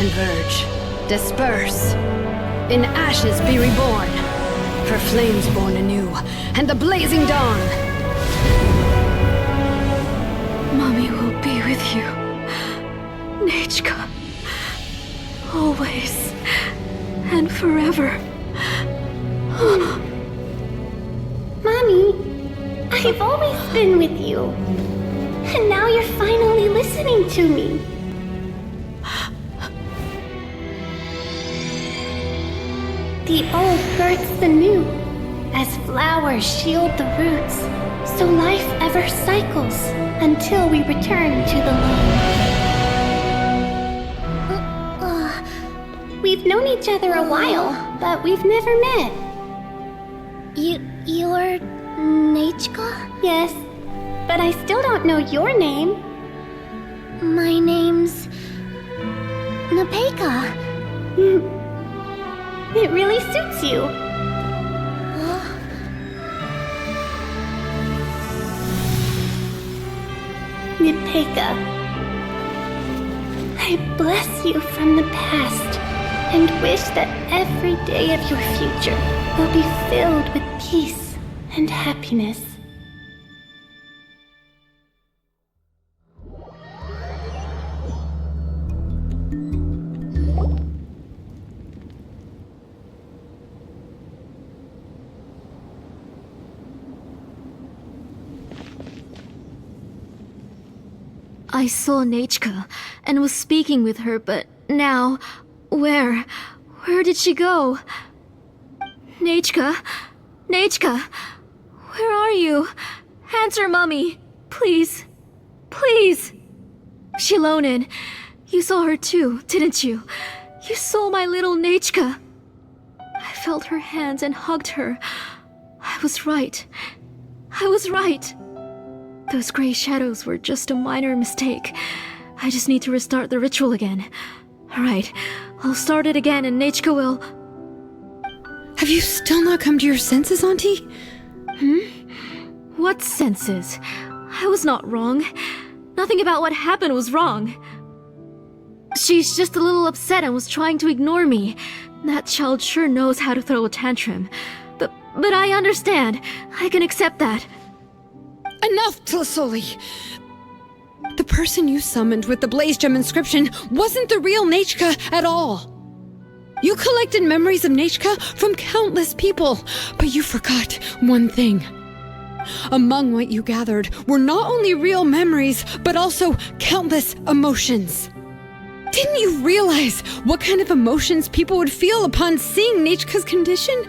converge, disperse. In ashes be reborn, for flames born anew, and the blazing dawn. Mommy will be with you. Nechka. Always. And forever. Mommy, I've always been with you. And now you're finally listening to me. The old hurts the new, as flowers shield the roots, so life ever cycles until we return to the loam. We've known each other a while, but we've never met. You're Nechka? Yes, but I still don't know your name. My name's Nepeka. It really suits you. Nepeka, I bless you from the past and wish that every day of your future will be filled with peace and happiness. I saw Nechka and was speaking with her, but now, where did she go? Nechka? Nechka? Where are you? Answer, Mommy. Please. Please. Xilonen, you saw her too, didn't you? You saw my little Nechka. I felt her hands and hugged her. I was right. I was right. Those gray shadows were just a minor mistake. I just need to restart the ritual again. Alright, I'll start it again and Nechka will... Have you still not come to your senses, Auntie? What senses? I was not wrong. Nothing about what happened was wrong. She's just a little upset and was trying to ignore me. That child sure knows how to throw a tantrum. But I understand. I can accept that. Enough, Tlasoli! The person you summoned with the Blaze Gem inscription wasn't the real Nechka at all. You collected memories of Nechka from countless people, but you forgot one thing. Among what you gathered were not only real memories, but also countless emotions. Didn't you realize what kind of emotions people would feel upon seeing Nechka's condition?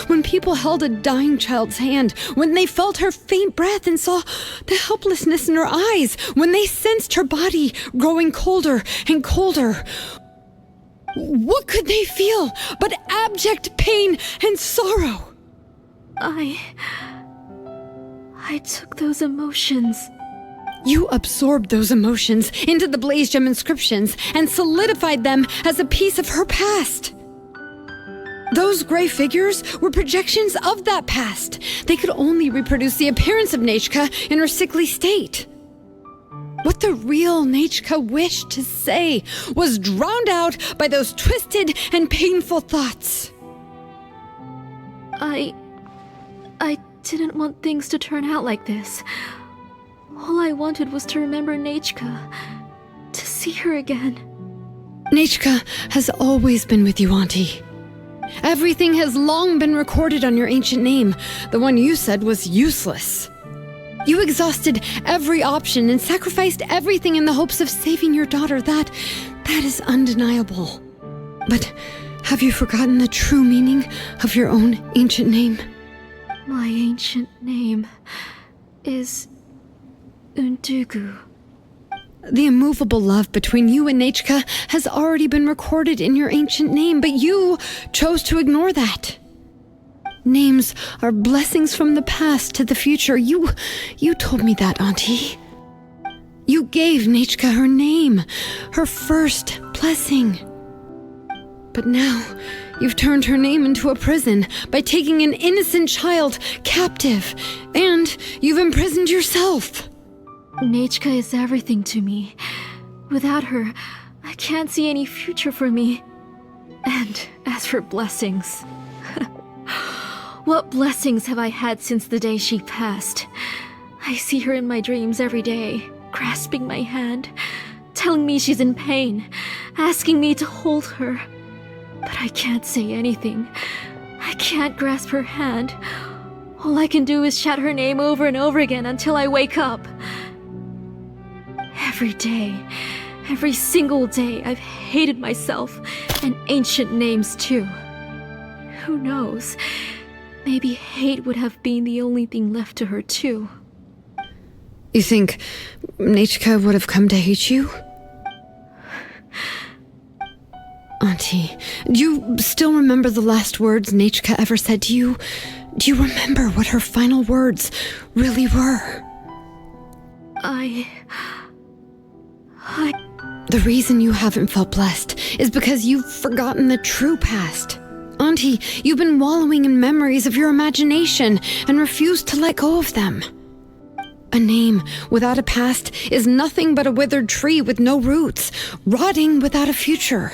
When people held a dying child's hand, when they felt her faint breath and saw the helplessness in her eyes, when they sensed her body growing colder and colder, what could they feel but abject pain and sorrow? I took those emotions. You absorbed those emotions into the Blaze Gem inscriptions and solidified them as a piece of her past. Those gray figures were projections of that past. They could only reproduce the appearance of Nechka in her sickly state. What the real Nechka wished to say was drowned out by those twisted and painful thoughts. I didn't want things to turn out like this. All I wanted was to remember Nechka, to see her again. Nechka has always been with you, Auntie. Everything has long been recorded on your ancient name. The one you said was useless. You exhausted every option and sacrificed everything in the hopes of saving your daughter. That is undeniable. But have you forgotten the true meaning of your own ancient name? My ancient name is Undugu. The immovable love between you and Nechka has already been recorded in your ancient name, but you chose to ignore that. Names are blessings from the past to the future. You told me that, Auntie. You gave Nechka her name, her first blessing. But now, you've turned her name into a prison by taking an innocent child captive, and you've imprisoned yourself. Nechka is everything to me. Without her, I can't see any future for me. And as for blessings... what blessings have I had since the day she passed? I see her in my dreams every day, grasping my hand, telling me she's in pain, asking me to hold her. But I can't say anything. I can't grasp her hand. All I can do is shout her name over and over again until I wake up. Every day, every single day, I've hated myself, and ancient names too. Who knows? Maybe hate would have been the only thing left to her too. You think Nechka would have come to hate you? Auntie, do you still remember the last words Nechka ever said to you? Do you remember what her final words really were? The reason you haven't felt blessed is because you've forgotten the true past. Auntie, you've been wallowing in memories of your imagination and refused to let go of them. A name without a past is nothing but a withered tree with no roots, rotting without a future.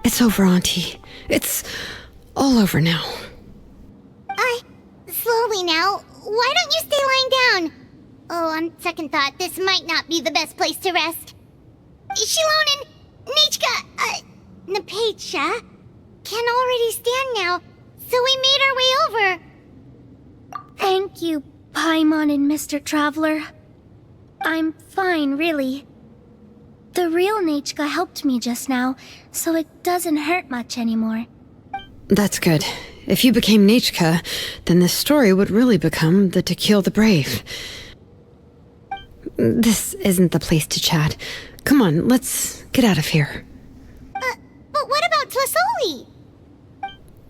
It's over, Auntie. It's all over now. Slowly now. Why don't you stay lying down? Oh, on second thought, this might not be the best place to rest. Xilonen, Nechka, Napecha can already stand now, so we made our way over. Thank you, Paimon and Mr. Traveler. I'm fine, really. The real Nechka helped me just now, so it doesn't hurt much anymore. That's good. If you became Nechka, then this story would really become the To Kill the Brave. This isn't the place to chat. Come on, let's get out of here. But what about Tlasoli?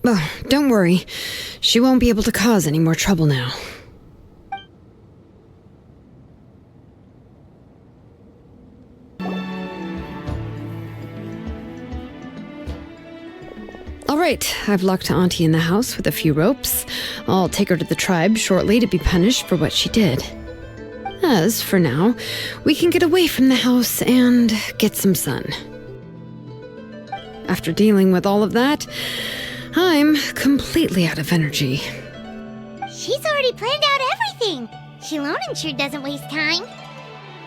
Oh, don't worry. She won't be able to cause any more trouble now. All right, I've locked Auntie in the house with a few ropes. I'll take her to the tribe shortly to be punished for what she did. As for now, we can get away from the house and get some sun. After dealing with all of that, I'm completely out of energy. She's already planned out everything. Xilonen sure doesn't waste time.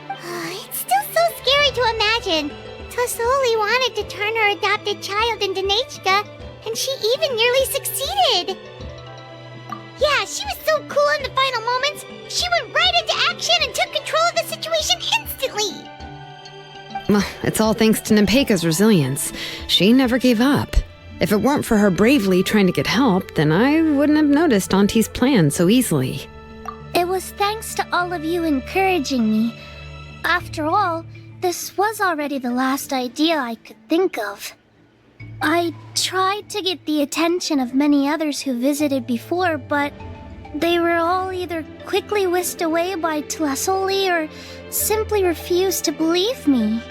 It's still so scary to imagine. Tlasoli wanted to turn her adopted child into Nechka, and she even nearly succeeded. Yeah, she was so cool in the final moments. She went right into action and took control of the situation instantly. Well, it's all thanks to Napecha's resilience. She never gave up. If it weren't for her bravely trying to get help, then I wouldn't have noticed Auntie's plan so easily. It was thanks to all of you encouraging me. After all, this was already the last idea I could think of. I tried to get the attention of many others who visited before, but they were all either quickly whisked away by Tlasoli or simply refused to believe me.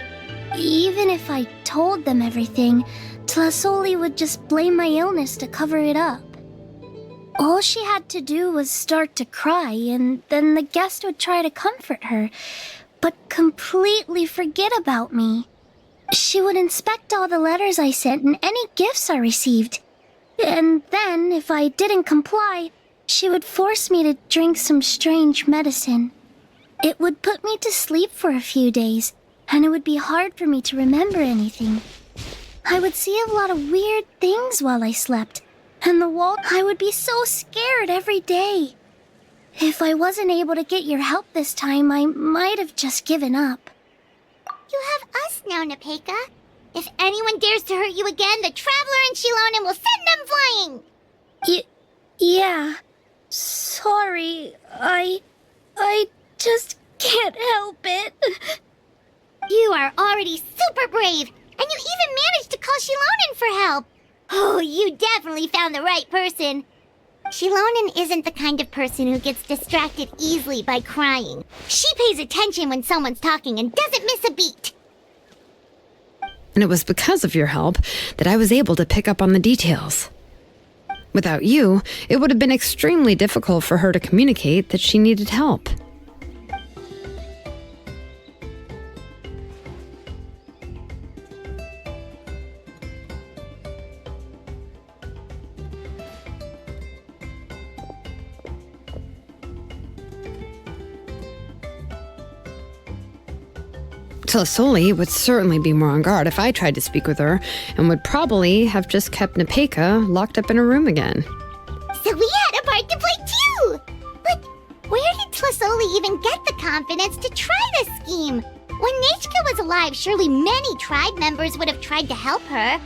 Even if I told them everything, Tlasoli would just blame my illness to cover it up. All she had to do was start to cry, and then the guest would try to comfort her, but completely forget about me. She would inspect all the letters I sent and any gifts I received. And then, if I didn't comply, she would force me to drink some strange medicine. It would put me to sleep for a few days, and it would be hard for me to remember anything. I would see a lot of weird things while I slept, and I would be so scared every day. If I wasn't able to get your help this time, I might have just given up. You have us now, Napecha. If anyone dares to hurt you again, the Traveler and Xilonen will send them flying! Yeah. Sorry, I just can't help it. You are already super brave, and you even managed to call Xilonen for help. Oh, you definitely found the right person. Xilonen isn't the kind of person who gets distracted easily by crying. She pays attention when someone's talking and doesn't miss a beat. And it was because of your help that I was able to pick up on the details. Without you, it would have been extremely difficult for her to communicate that she needed help. Tlasoli would certainly be more on guard if I tried to speak with her, and would probably have just kept Nepeka locked up in her room again. So we had a part to play too! But where did Tlasoli even get the confidence to try this scheme? When Nechka was alive, surely many tribe members would have tried to help her.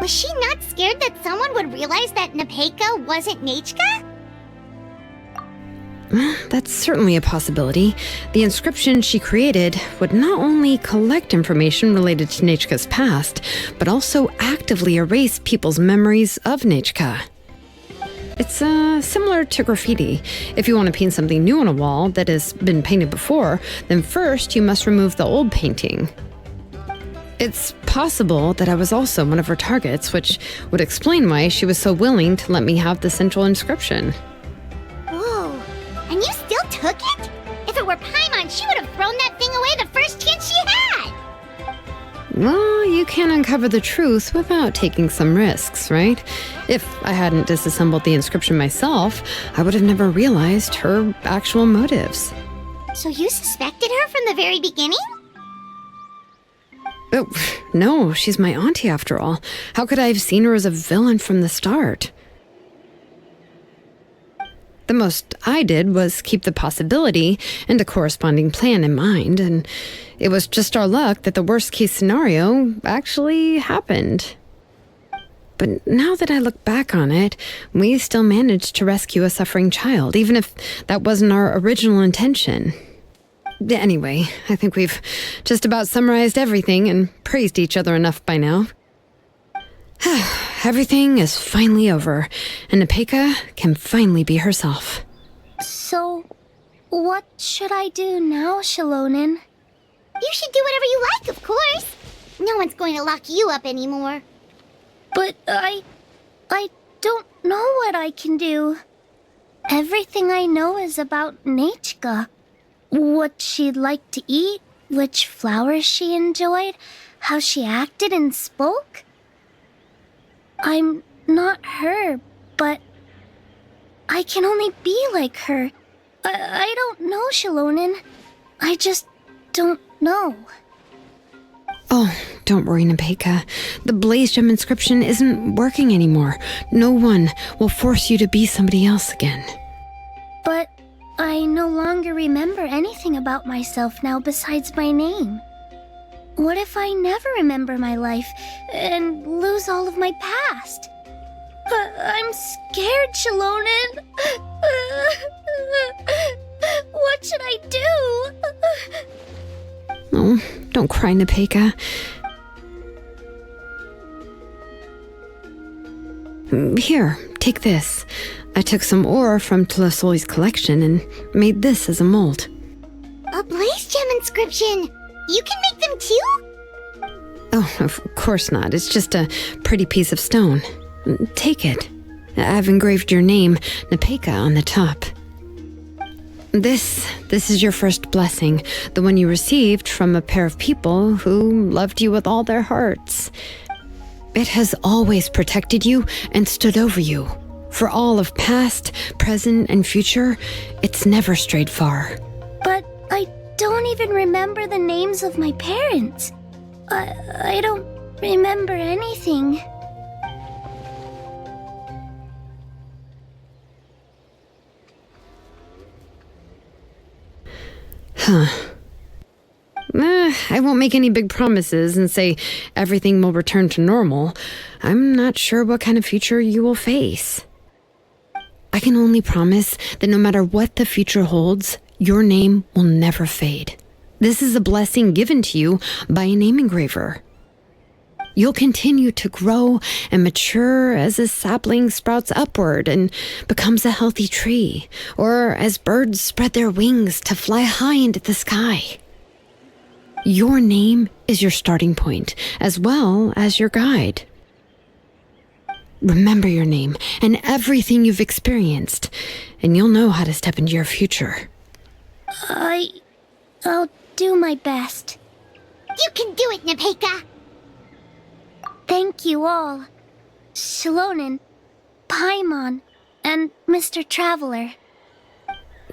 Was she not scared that someone would realize that Nepeka wasn't Nechka? That's certainly a possibility. The inscription she created would not only collect information related to Nechka's past, but also actively erase people's memories of Nechka. It's similar to graffiti. If you want to paint something new on a wall that has been painted before, then first you must remove the old painting. It's possible that I was also one of her targets, which would explain why she was so willing to let me have the central inscription. Whoa, and you still took it? If it were Paimon, she would have thrown that thing away the first chance she had! Well, you can't uncover the truth without taking some risks, right? If I hadn't disassembled the inscription myself, I would have never realized her actual motives. So you suspected her from the very beginning? Oh, no, she's my auntie after all. How could I have seen her as a villain from the start? The most I did was keep the possibility and a corresponding plan in mind, and it was just our luck that the worst-case scenario actually happened. But now that I look back on it, we still managed to rescue a suffering child, even if that wasn't our original intention. Anyway, I think we've just about summarized everything and praised each other enough by now. Everything is finally over, and Nepeka can finally be herself. So, what should I do now, Xilonen? You should do whatever you like, of course. No one's going to lock you up anymore. But I don't know what I can do. Everything I know is about Nechka. What she'd like to eat, which flowers she enjoyed, how she acted and spoke. I'm not her, but I can only be like her. I don't know, Xilonen. I just don't know. Oh, don't worry, Nepeka. The Blaze Gem inscription isn't working anymore. No one will force you to be somebody else again. But I no longer remember anything about myself now besides my name. What if I never remember my life and lose all of my past? I'm scared, Xilonen. What should I do? Oh, don't cry, Nepeka. Here, take this. I took some ore from Tlasoli's collection and made this as a mold. A Blaze Gem inscription! You can make them too? Oh, of course not. It's just a pretty piece of stone. Take it. I've engraved your name, Nepeka, on the top. This is your first blessing, the one you received from a pair of people who loved you with all their hearts. It has always protected you and stood over you. For all of past, present, and future, it's never strayed far. But I don't even remember the names of my parents. I don't remember anything. Huh. I won't make any big promises and say everything will return to normal. I'm not sure what kind of future you will face. I can only promise that no matter what the future holds, your name will never fade. This is a blessing given to you by a name engraver. You'll continue to grow and mature as a sapling sprouts upward and becomes a healthy tree, or as birds spread their wings to fly high into the sky. Your name is your starting point, as well as your guide. Remember your name and everything you've experienced, and you'll know how to step into your future. I'll do my best. You can do it, Nepeka! Thank you all. Xilonen, Paimon, and Mr. Traveler.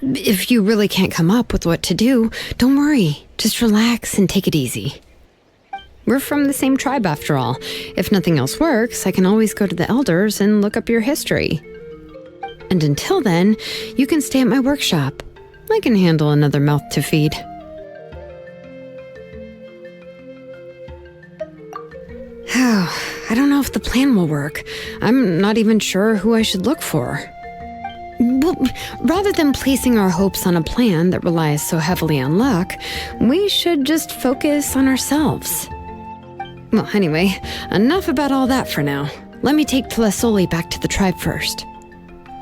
If you really can't come up with what to do, don't worry. Just relax and take it easy. We're from the same tribe after all. If nothing else works, I can always go to the elders and look up your history. And until then, you can stay at my workshop. I can handle another mouth to feed. I don't know if the plan will work. I'm not even sure who I should look for. Well, rather than placing our hopes on a plan that relies so heavily on luck, we should just focus on ourselves. Well, anyway, enough about all that for now. Let me take Tlasoli back to the tribe first.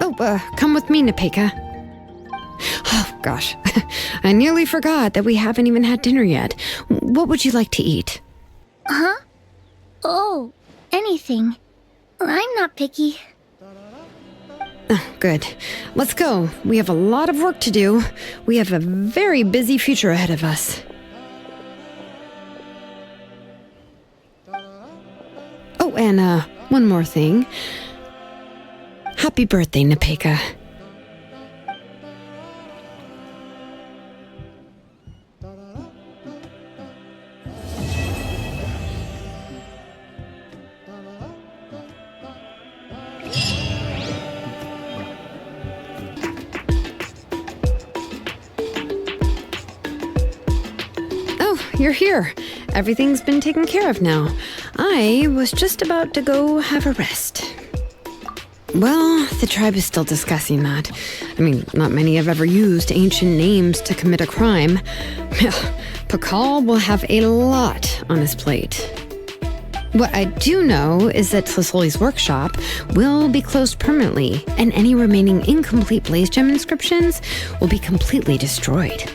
Oh, come with me, Nepeka. Oh, gosh. I nearly forgot that we haven't even had dinner yet. What would you like to eat? Huh? Oh, anything. I'm not picky. Oh, good. Let's go. We have a lot of work to do. We have a very busy future ahead of us. Oh, and one more thing. Happy birthday, Nepeka. You're here. Everything's been taken care of now. I was just about to go have a rest. Well, the tribe is still discussing that. I mean, not many have ever used ancient names to commit a crime. Pakal will have a lot on his plate. What I do know is that Tlasoli's workshop will be closed permanently, and any remaining incomplete blaze gem inscriptions will be completely destroyed.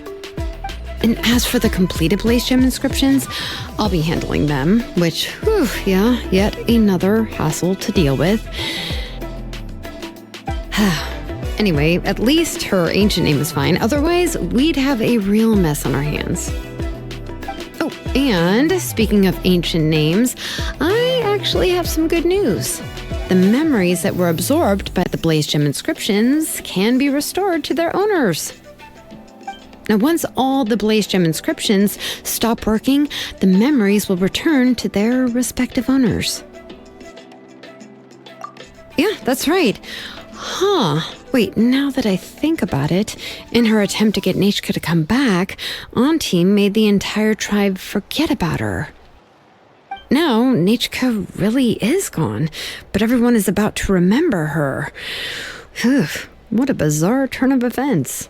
And as for the completed blaze gem inscriptions, I'll be handling them, which, yet another hassle to deal with. Anyway, at least her ancient name is fine. Otherwise, we'd have a real mess on our hands. Oh, and speaking of ancient names, I actually have some good news. The memories that were absorbed by the blaze gem inscriptions can be restored to their owners. Now, once all the blaze gem inscriptions stop working, the memories will return to their respective owners. Yeah, that's right. Wait, now that I think about it, in her attempt to get Nechka to come back, Auntie made the entire tribe forget about her. Now, Nechka really is gone, but everyone is about to remember her. What a bizarre turn of events.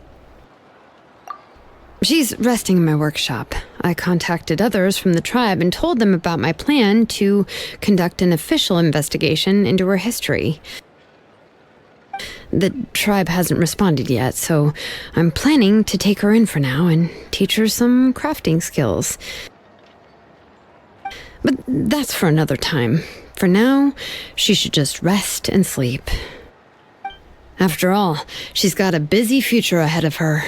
She's resting in my workshop. I contacted others from the tribe and told them about my plan to conduct an official investigation into her history. The tribe hasn't responded yet, so I'm planning to take her in for now and teach her some crafting skills. But that's for another time. For now, she should just rest and sleep. After all, she's got a busy future ahead of her.